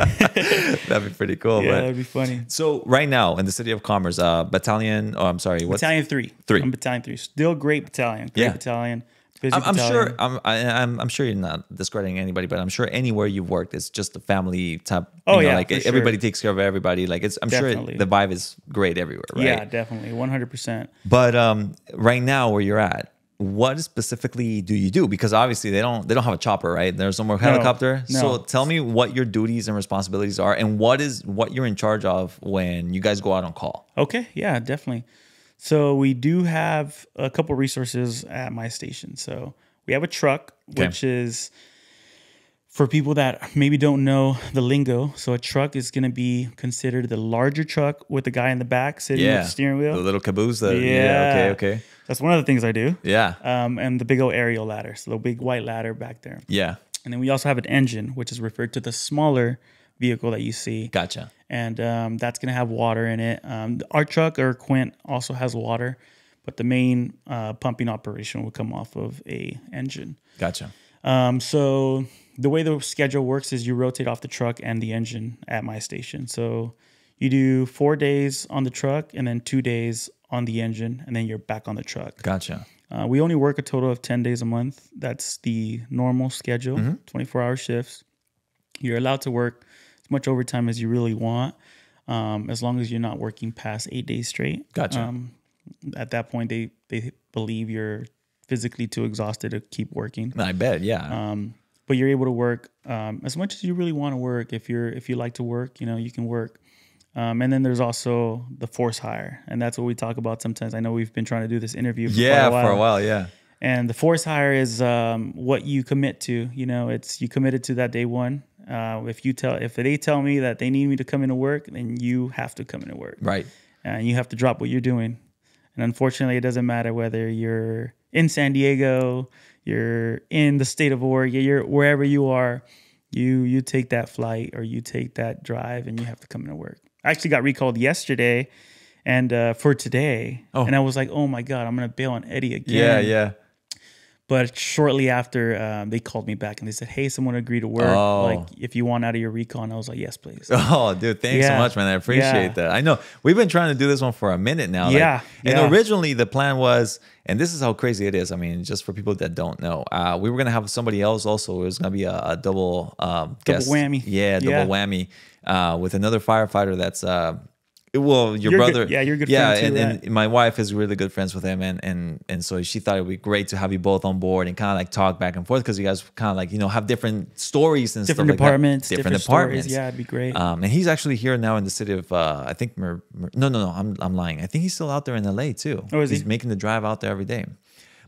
That'd be pretty cool.
Yeah,
but
that'd be funny.
So right now in the city of Commerce, Battalion. Oh, I'm sorry. What's
Battalion 3. I'm Battalion 3. Still great battalion. Great battalion. Busy
I'm
battalion.
sure. I'm sure you're not discrediting anybody, but I'm sure anywhere you've worked, it's just a family type.
Oh,
you know,
yeah,
like
for
everybody
sure.
takes care of everybody. Like I'm
Definitely.
sure the vibe is great everywhere, right?
Yeah, definitely. 100%.
But right now, where you're at, what specifically do you do? Because obviously they don't have a chopper, right? There's no more helicopter.
No.
So tell me what your duties and responsibilities are, and what you're in charge of when you guys go out on call.
Okay. Yeah, definitely. So we do have a couple resources at my station. So we have a truck, which is for people that maybe don't know the lingo. So a truck is going to be considered the larger truck with the guy in the back sitting with the steering wheel.
The little caboose. Okay.
That's one of the things I do.
Yeah.
And the big old aerial ladder. So the big white ladder back there.
Yeah.
And then we also have an engine, which is referred to the smaller vehicle that you see.
Gotcha.
And that's going to have water in it. Our truck or Quint also has water, but the main pumping operation will come off of a engine.
Gotcha.
So the way the schedule works is you rotate off the truck and the engine at my station. So you do 4 days on the truck and then 2 days on the engine, and then you're back on the truck.
Gotcha.
We only work a total of 10 days a month. That's the normal schedule, 24-hour shifts. You're allowed to work as much overtime as you really want, as long as you're not working past 8 days straight.
Gotcha.
At that point, they believe you're physically too exhausted to keep working.
I bet, yeah.
But you're able to work as much as you really want to work. If you like to work, you can work. And then there's also the force hire, and that's what we talk about sometimes. I know we've been trying to do this interview for
for a while, yeah.
And the force hire is what you commit to. It's you committed to that day one. If they tell me that they need me to come into work, then you have to come into work.
Right.
And you have to drop what you're doing. And unfortunately, it doesn't matter whether you're in San Diego, you're in the state of Oregon, you're wherever you are, you take that flight or you take that drive and you have to come into work. I actually got recalled yesterday and for today.
Oh.
And I was like, oh my God, I'm going to bail on Eddie again.
Yeah, yeah.
But shortly after, they called me back and they said, hey, someone agreed to work.
Oh.
Like, if you want out of your recall. And I was like, yes, please.
Oh, dude, thanks so much, man. I appreciate that. I know we've been trying to do this one for a minute now.
Yeah.
And originally the plan was, and this is how crazy it is. I mean, just for people that don't know, we were going to have somebody else also. It was going to be a double guest.
whammy.
Yeah, double whammy with another firefighter that's well, your brother.
Good. Yeah, you're a good friend too,
and my wife is really good friends with him, and so she thought it would be great to have you both on board and kind of like talk back and forth because you guys kind of like have different stories and
different
stuff
departments,
like that. Different departments.
Stories. Yeah, it'd be great.
And he's actually here now in the city of I think no, I'm lying. I think he's still out there in LA too.
Oh, is he?
He's making the drive out there every day.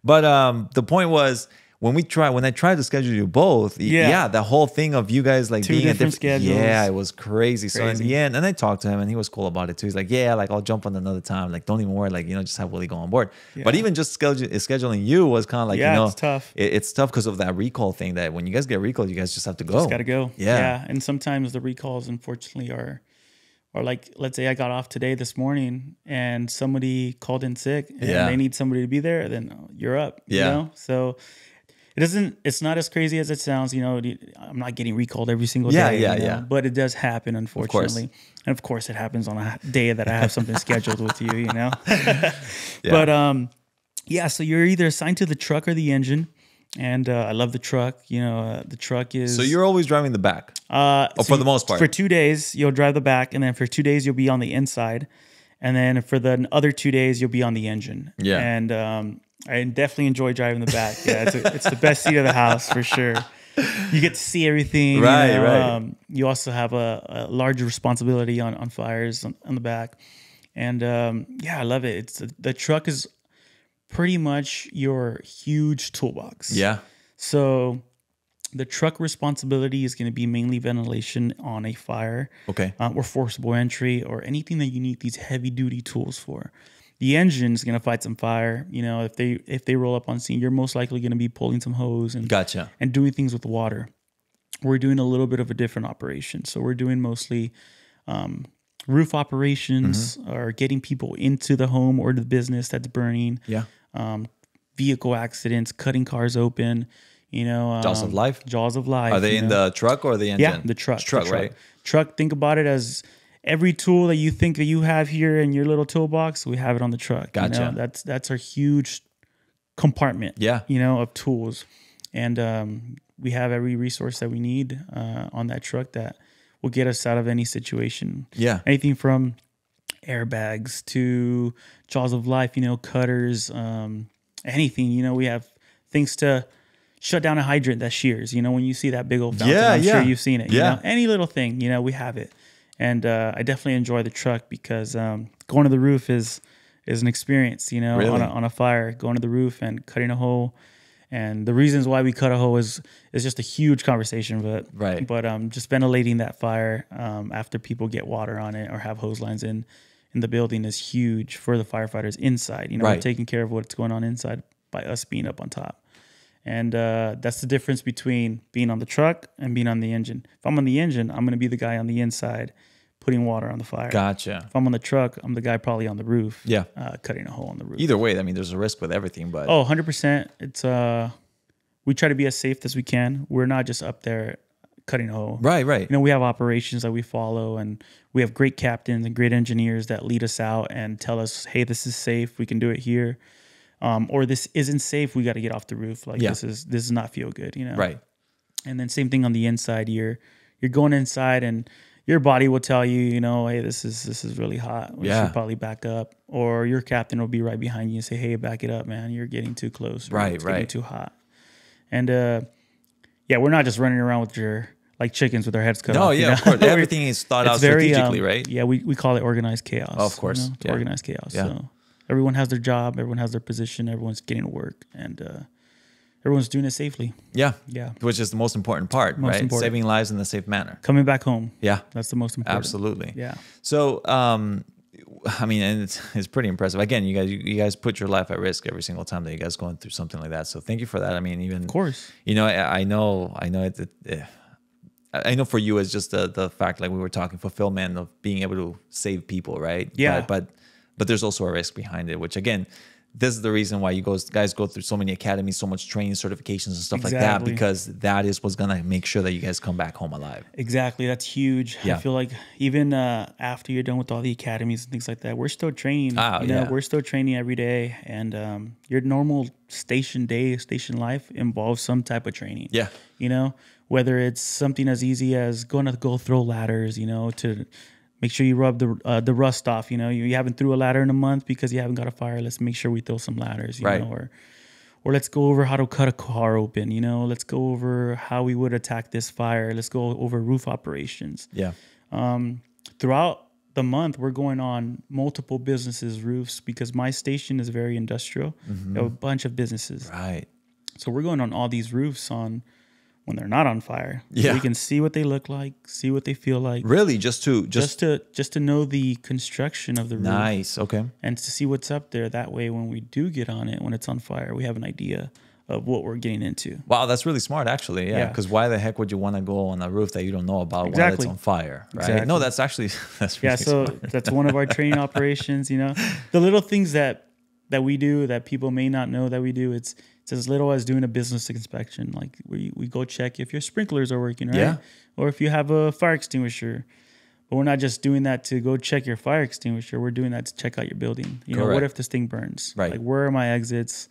But the point was, when I tried to schedule you both, the whole thing of you guys like
Two
being
different schedules.
Yeah, it was crazy. So in the end, and I talked to him and he was cool about it too. He's like, yeah, like I'll jump on another time. Like, don't even worry. Like, just have Willie go on board. Yeah. But even just scheduling you was kind of like,
it's tough.
It's tough because of that recall thing that when you guys get recalled, you guys just have to go.
Just got to go.
Yeah.
And sometimes the recalls, unfortunately, are like, let's say I got off today this morning and somebody called in sick and they need somebody to be there, then you're up.
Yeah.
So it's not as crazy as it sounds. I'm not getting recalled every single day.
Yeah.
But it does happen, unfortunately. And of course it happens on a day that I have something scheduled with you, But so you're either assigned to the truck or the engine. And I love the truck. The truck is...
So you're always driving the back? For the most part?
For 2 days, you'll drive the back. And then for 2 days, you'll be on the inside. And then for the other 2 days, you'll be on the engine. Yeah. And I definitely enjoy driving the back. Yeah, it's the best seat of the house for sure. You get to see everything.
Right.
You also have a larger responsibility on fires on the back. And I love it. The truck is pretty much your huge toolbox.
Yeah.
So the truck responsibility is going to be mainly ventilation on a fire.
Okay.
Or forcible entry or anything that you need these heavy duty tools for. The engine is going to fight some fire. If they roll up on scene, you're most likely going to be pulling some hose and doing things with water. We're doing a little bit of a different operation. So we're doing mostly roof operations or getting people into the home or the business that's burning.
Yeah.
Vehicle accidents, cutting cars open.
Jaws of life.
Jaws of life.
Are they in the truck or the engine?
Yeah, the truck.
Right?
Truck. Think about it as every tool that you think that you have here in your little toolbox, we have it on the truck.
Gotcha.
That's our huge compartment.
Yeah.
Of tools, and we have every resource that we need on that truck that will get us out of any situation.
Yeah.
Anything from airbags to jaws of life. Cutters. Anything. We have things to shut down a hydrant that shears. When you see that big old fountain, I'm sure you've seen it.
Yeah.
Any little thing. We have it. And I definitely enjoy the truck because going to the roof is an experience, really? on a fire, going to the roof and cutting a hole. And the reasons why we cut a hole is just a huge conversation, but just ventilating that fire after people get water on it or have hose lines in the building is huge for the firefighters inside. We're taking care of what's going on inside by us being up on top. And that's the difference between being on the truck and being on the engine. If I'm on the engine, I'm going to be the guy on the inside putting water on the fire.
Gotcha.
If I'm on the truck, I'm the guy probably on the roof.
Yeah.
Cutting a hole on the roof.
Either way, I mean, there's a risk with everything, but...
100%. It's we try to be as safe as we can. We're not just up there cutting a hole.
Right.
We have operations that we follow, and we have great captains and great engineers that lead us out and tell us, hey, this is safe. We can do it here. Or this isn't safe. We got to get off the roof. This is not feel good, Right. And then same thing on the inside. You're going inside and your body will tell you, hey, this is really hot. We should probably back up. Or your captain will be right behind you and say, hey, back it up, man. You're getting too close. It's getting too hot. And we're not just running around with your chickens with their heads cut off.
No, yeah, of course. Everything is thought out strategically, right?
Yeah, we call it organized chaos.
Oh, of course.
It's organized chaos. Yeah. So everyone has their job, everyone has their position, everyone's getting to work, and everyone's doing it safely.
Yeah.
Yeah.
Which is the most important part, right? Saving lives in a safe manner.
Coming back home.
Yeah.
That's the most important.
Absolutely.
Yeah.
So I mean, and it's pretty impressive. Again, you guys put your life at risk every single time that you guys going through something like that. So thank you for that. I mean, even
Of course.
you know, I know I know for you it's just the fact, like we were talking, fulfillment of being able to save people, right?
Yeah.
But there's also a risk behind it, which again, this is the reason why you guys go through so many academies, so much training, certifications, and stuff like that, because that is what's gonna make sure that you guys come back home alive.
Exactly, that's huge.
Yeah.
I feel like even after you're done with all the academies and things like that, we're still training. We're still training every day, and your normal station life involves some type of training.
Yeah,
you know, whether it's something as easy as going to go throw ladders, you know, to make sure you rub the rust off. You know, you haven't threw a ladder in a month because you haven't got a fire. Let's make sure we throw some ladders, you know, or let's go over how to cut a car open. You know, let's go over how we would attack this fire. Let's go over roof operations.
Yeah.
Throughout the month, we're going on multiple businesses' roofs because my station is very industrial.
Mm-hmm.
We have a bunch of businesses.
Right.
So we're going on all these roofs when they're not on fire.
Yeah.
So we can see what they look like, see what they feel like.
Really, just
to know the construction of the roof.
Nice. Okay.
And to see what's up there. That way, when we do get on it, when it's on fire, we have an idea of what we're getting into.
Wow, that's really smart, actually. Yeah. Because why the heck would you want to go on a roof that you don't know about while it's on fire, right?
Exactly.
No, that's actually really
So that's one of our training operations. You know, the little things that we do that people may not know that we do. It's as little as doing a business inspection. Like we go check if your sprinklers are working, right?
Yeah.
Or if you have a fire extinguisher. But we're not just doing that to go check your fire extinguisher. We're doing that to check out your building. You know, what if this thing burns?
Right.
Like, where are my exits?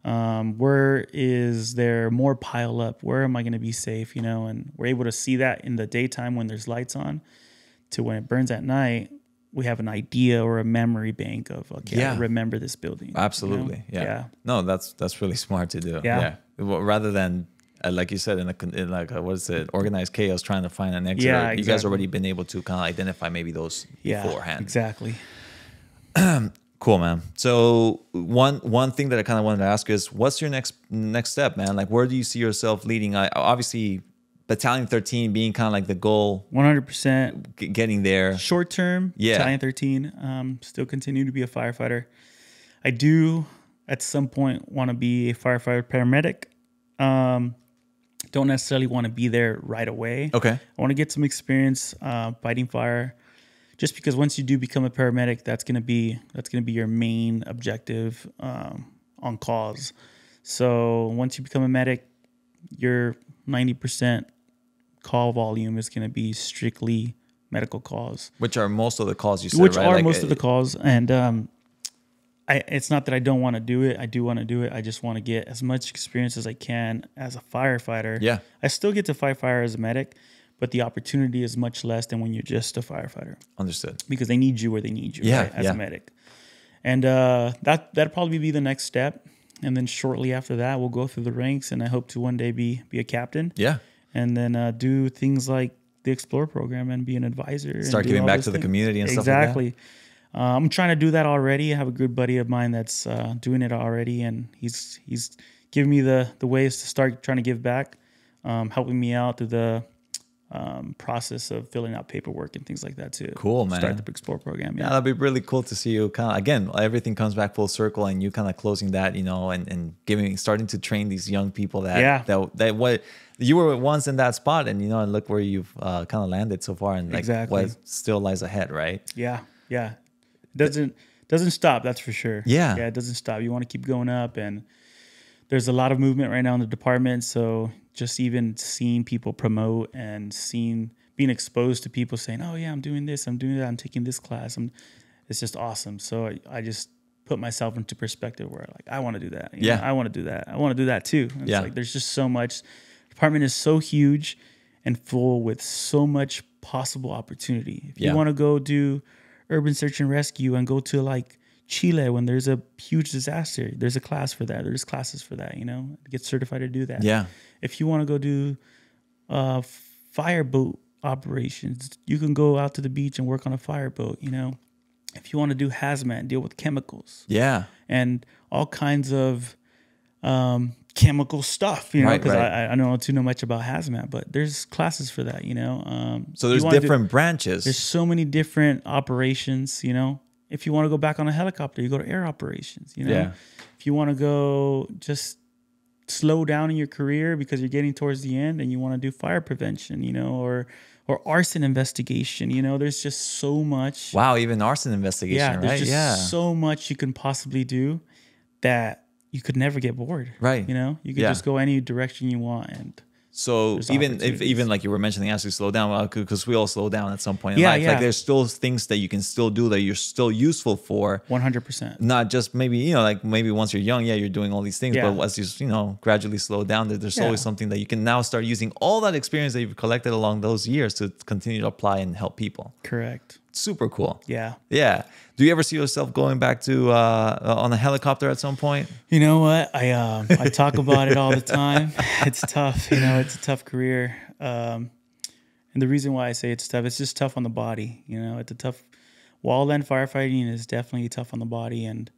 Where is there more pile up? Where am I going to be safe? You know, and we're able to see that in the daytime when there's lights on, to when it burns at night, we have an idea or a memory bank of, okay, I remember this building.
Absolutely.
You know?
Yeah. No, that's really smart to do. Yeah. Well, rather than, like you said, in what is it, organized chaos, trying to find an exit.
Yeah, exactly.
You guys already been able to kind of identify maybe those beforehand.
Exactly.
Cool, man. So one thing that I kind of wanted to ask is, what's your next step, man? Like, where do you see yourself leading? Obviously, Battalion 13 being kind of like the goal.
100%.
Getting there.
Short term, Battalion 13, still continue to be a firefighter. I do, at some point, want to be a firefighter paramedic. Don't necessarily want to be there right away.
Okay.
I want to get some experience fighting fire. Just because once you do become a paramedic, that's gonna be your main objective on calls. So once you become a medic, your 90% call volume is gonna be strictly medical calls,
which are most of the calls you said,
which
right?
are most of the calls. And it's not that I don't want to do it. I do want to do it. I just want to get as much experience as I can as a firefighter.
Yeah, I
still get to fight fire as a medic, but the opportunity is much less than when you're just a firefighter.
Understood.
Because they need you where they need you, right, as a medic. And that'll probably be the next step. And then shortly after that, we'll go through the ranks, and I hope to one day be a captain.
Yeah.
And then do things like the Explorer program and be an advisor.
Start giving back to the community and stuff like that.
Exactly. I'm trying to do that already. I have a good buddy of mine that's doing it already, and he's giving me the ways to start trying to give back, helping me out through the process of filling out paperwork and things like that too.
Cool, man.
Start the Explorer program.
Yeah, that'd be really cool to see you kind of, again, everything comes back full circle, and you kind of closing that, you know, and starting to train these young people that what you were once in that spot, and you know, and look where you've kind of landed so far, and like what still lies ahead, right?
Yeah. Doesn't stop, that's for sure.
Yeah,
it doesn't stop. You want to keep going up, and there's a lot of movement right now in the department. So just even seeing people promote and being exposed to people saying, "Oh yeah, I'm doing this, I'm doing that, I'm taking this class," it's just awesome. So I just put myself into perspective where like I want to do that. You know, I want to do that. I want to do that too. It's like there's just so much. The department is so huge and full with so much possible opportunity. If you want to go do urban search and rescue and go to like Chile when there's a huge disaster, there's a class for that. There's classes for that, you know, to get certified to do that.
Yeah.
If you want to go do fireboat operations, you can go out to the beach and work on a fireboat, you know. If you want to do hazmat and deal with chemicals.
Yeah.
And all kinds of chemical stuff, you know, because I don't know much about hazmat, but there's classes for that, you know.
So there's different branches.
There's so many different operations, you know. if you want to go back on a helicopter, you go to air operations, you know.
Yeah.
If you want to go just slow down in your career because you're getting towards the end and you want to do fire prevention, you know, or arson investigation, you know, there's just so much.
Wow, even arson investigation,
There's
right?
just so much you can possibly do that you could never get bored.
Right.
You know, you could just go any direction you want. And
so even like you were mentioning, actually slow down, because we all slow down at some point in life. Like there's still things that you can still do that you're still useful for.
100%.
Not just maybe, you know, like maybe once you're young, you're doing all these things, but as you know, gradually slow down, there's always something that you can now start using all that experience that you've collected along those years to continue to apply and help people.
Correct.
Super cool.
Yeah.
Yeah. Do you ever see yourself going back to on a helicopter at some point?
You know what? I talk about it all the time. It's tough. You know, it's a tough career. And the reason why I say it's tough, it's just tough on the body. You know, it's a tough. Wildland firefighting is definitely tough on the body, and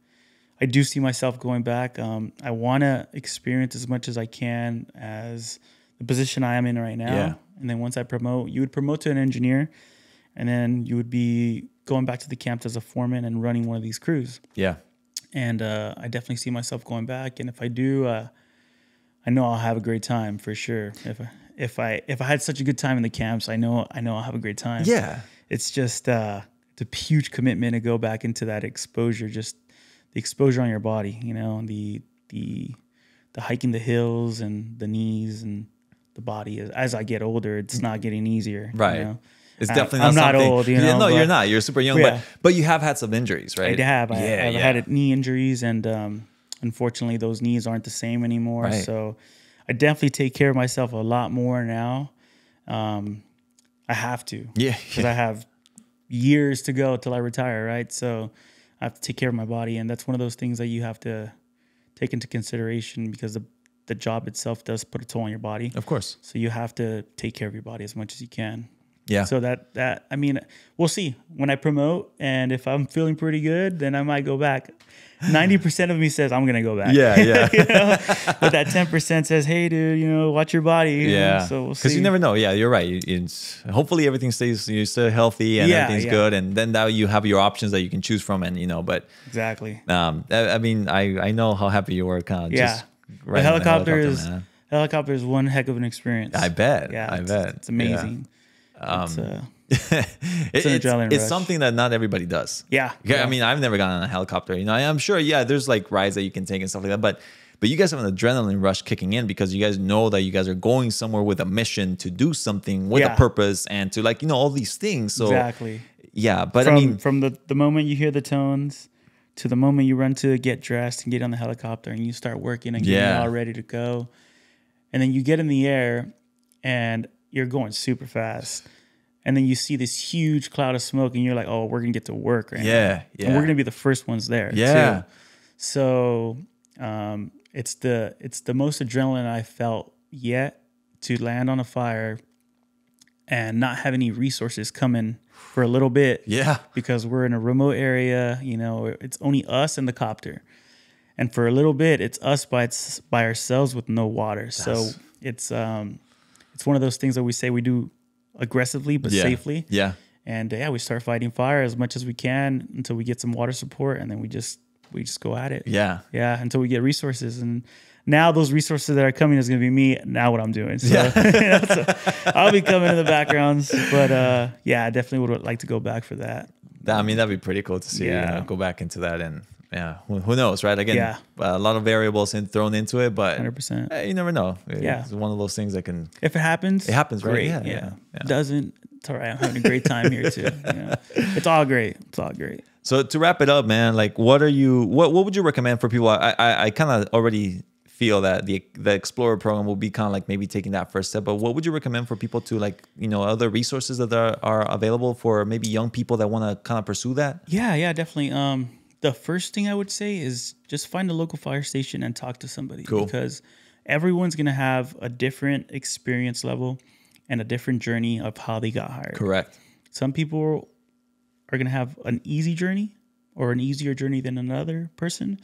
I do see myself going back. I want to experience as much as I can as the position I am in right now.
Yeah.
And then once I promote, you would promote to an engineer, and then you would be going back to the camps as a foreman and running one of these crews.
Yeah.
And I definitely see myself going back. And if I do, I know I'll have a great time for sure. If I had such a good time in the camps, I know I'll have a great time.
Yeah.
It's just it's a huge commitment to go back into that exposure, just the exposure on your body, you know, the hiking the hills and the knees and the body. As I get older, it's not getting easier.
Right.
You know?
It's definitely
I'm
not
not
something,
old, you know.
No, you're not. You're super young,
Yeah.
but you have had some injuries, right?
I have. I've had knee injuries, and unfortunately, those knees aren't the same anymore.
Right.
So I definitely take care of myself a lot more now. I have to.
Yeah.
Because I have years to go till I retire, right? So I have to take care of my body, and that's one of those things that you have to take into consideration because the job itself does put a toll on your body.
Of course.
So you have to take care of your body as much as you can.
Yeah.
So that I mean, we'll see when I promote, and if I'm feeling pretty good, then I might go back. 90% of me says I'm gonna go back.
Yeah, yeah.
You know? But that 10% says, hey, dude, you know, watch your body.
Yeah.
So we'll see.
Because you never know. Yeah, you're right. Hopefully everything stays, you're still healthy and everything's good, and then now you have your options that you can choose from, and you know. But
exactly.
I mean, I know how happy you were. Kind of just
the helicopter is one heck of an experience.
I bet.
Yeah,
I bet.
It's amazing.
Yeah.
It's
something that not everybody does.
Yeah.
I mean, I've never gotten on a helicopter. You know, I'm sure. Yeah, there's like rides that you can take and stuff like that. But you guys have an adrenaline rush kicking in because you guys know that you guys are going somewhere with a mission to do something with a purpose and to, like, you know, all these things. So
exactly.
Yeah, but
from the moment you hear the tones to the moment you run to get dressed and get on the helicopter and you start working and getting all ready to go, and then you get in the air and you're going super fast. And then you see this huge cloud of smoke and you're like, oh, we're going to get to work right now.
Yeah.
And we're going to be the first ones there too. So it's the most adrenaline I felt yet to land on a fire and not have any resources coming for a little bit. Yeah. Because we're in a remote area, you know, it's only us and the copter. And for a little bit, it's us by ourselves with no water. So it's one of those things that we say we do aggressively but safely. Yeah. And we start fighting fire as much as we can until we get some water support, and then we just go at it. Yeah. Yeah, until we get resources. And now those resources that are coming is going to be me, now what I'm doing. So, so I'll be coming in the backgrounds, but I definitely would like to go back for that.
I mean, that'd be pretty cool to see you know, go back into that, and who knows, right? Again, a lot of variables thrown into it, but
100%.
You never know. It's one of those things that can.
If it happens,
great.
Right? Yeah. Doesn't, it's all right. I'm having a great time here too. You know? It's all great. It's all great.
So to wrap it up, man, like, what would you recommend for people? I kind of already feel that the Explorer program will be kind of like maybe taking that first step, but what would you recommend for people to, like, you know, other resources that are available for maybe young people that want to kind of pursue that?
Yeah, definitely. The first thing I would say is just find a local fire station and talk to somebody. Cool. Because everyone's going to have a different experience level and a different journey of how they got hired. Correct. Some people are going to have an easy journey or an easier journey than another person.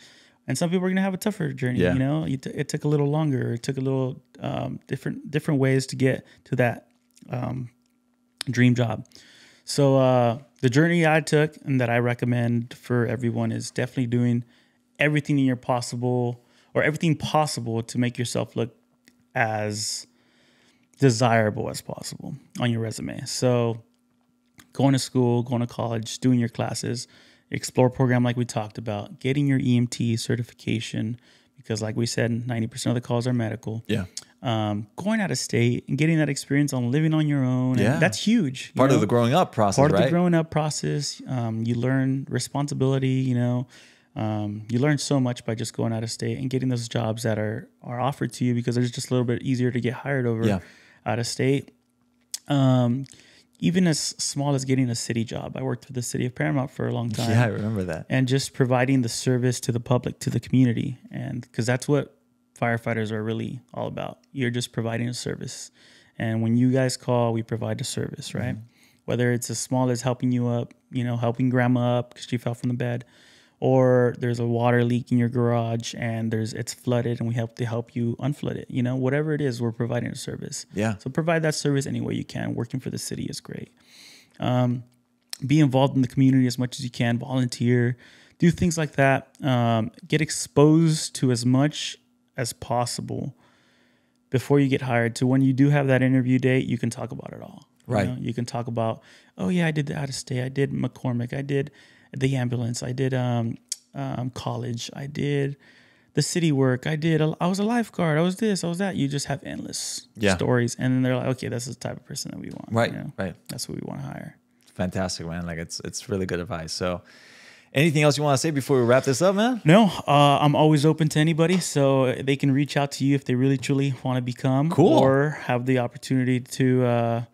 And some people are going to have a tougher journey. You know, it took a little longer. It took a little different ways to get to that dream job. So the journey I took and that I recommend for everyone is definitely doing everything in your possible or everything possible to make yourself look as desirable as possible on your resume. So going to school, going to college, doing your classes, Explorer program like we talked about, getting your EMT certification, because like we said, 90% of the calls are medical.
Yeah.
Going out of state and getting that experience on living on your own.
Yeah.
And that's huge.
Part of the growing up process,
Part of
right?
the growing up process. You learn responsibility, you know. You learn so much by just going out of state and getting those jobs that are offered to you because it's just a little bit easier to get hired over out of state. Even as small as getting a city job. I worked for the city of Paramount for a long time.
Yeah, I remember that.
And just providing the service to the public, to the community. And because that's what firefighters are really all about. You're just providing a service. And when you guys call, we provide the service, right? Mm-hmm. Whether it's as small as helping you up, you know, helping grandma up because she fell from the bed, or there's a water leak in your garage and it's flooded and we have to help you unflood it. You know, whatever it is, we're providing a service.
Yeah.
So provide that service any way you can. Working for the city is great. Be involved in the community as much as you can. Volunteer. Do things like that. Get exposed to as much as possible before you get hired. To when you do have that interview date, you can talk about it all.
Right.
You know? You can talk about, oh yeah, I did the out of state. I did McCormick. I did the ambulance. I did college. I did the city work. I was a lifeguard. I was this. I was that. You just have endless stories, and then they're like, okay, that's the type of person that we want.
Right.
You know?
Right.
That's what we want to hire.
Fantastic, man. Like it's really good advice. So, anything else you want to say before we wrap this up, man?
No, I'm always open to anybody, so they can reach out to you if they really truly want to become or have the opportunity to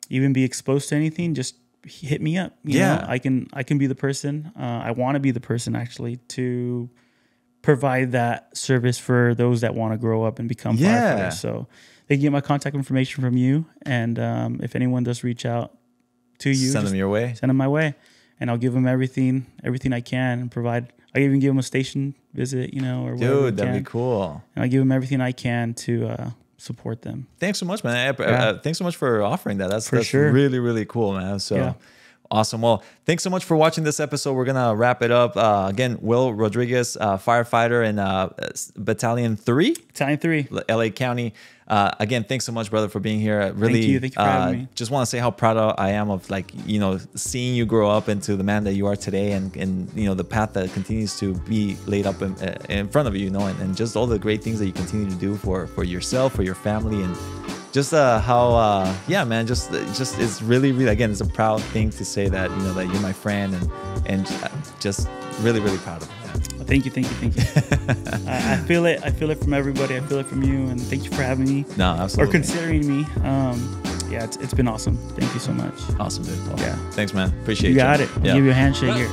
even be exposed to anything. Just hit me up. You know, I can be the person. I want to be the person actually to provide that service for those that want to grow up and become firefighters. So they can get my contact information from you. And if anyone does reach out to you,
send them your way.
Send them my way. And I'll give them everything I can and provide. I even give them a station visit, you know, or whatever.
Dude, that'd be cool.
And I give them everything I can to support them.
Thanks so much, man. Thanks so much for offering that. That's
sure.
really, really cool, man. So awesome. Well, thanks so much for watching this episode. We're going to wrap it up. Again, Will Rodriguez, firefighter in Battalion 3.
Battalion 3.
LA County. Again, thanks so much, brother, for being here. Really,
Thank you for having me.
Just want to say how proud I am of, like, you know, seeing you grow up into the man that you are today, and you know, the path that continues to be laid up in front of you, you know, and just all the great things that you continue to do for yourself, for your family, and just how man, just it's really, really, again, it's a proud thing to say that, you know, that you're my friend, and just really, really proud of you.
Thank you. I feel it from everybody. I feel it from you, and thank you for having me.
No, absolutely.
Or considering me. It's been awesome. Thank you so much.
Awesome, dude. Well,
yeah.
Thanks, man. Appreciate you.
You got it. I'll give you a handshake here.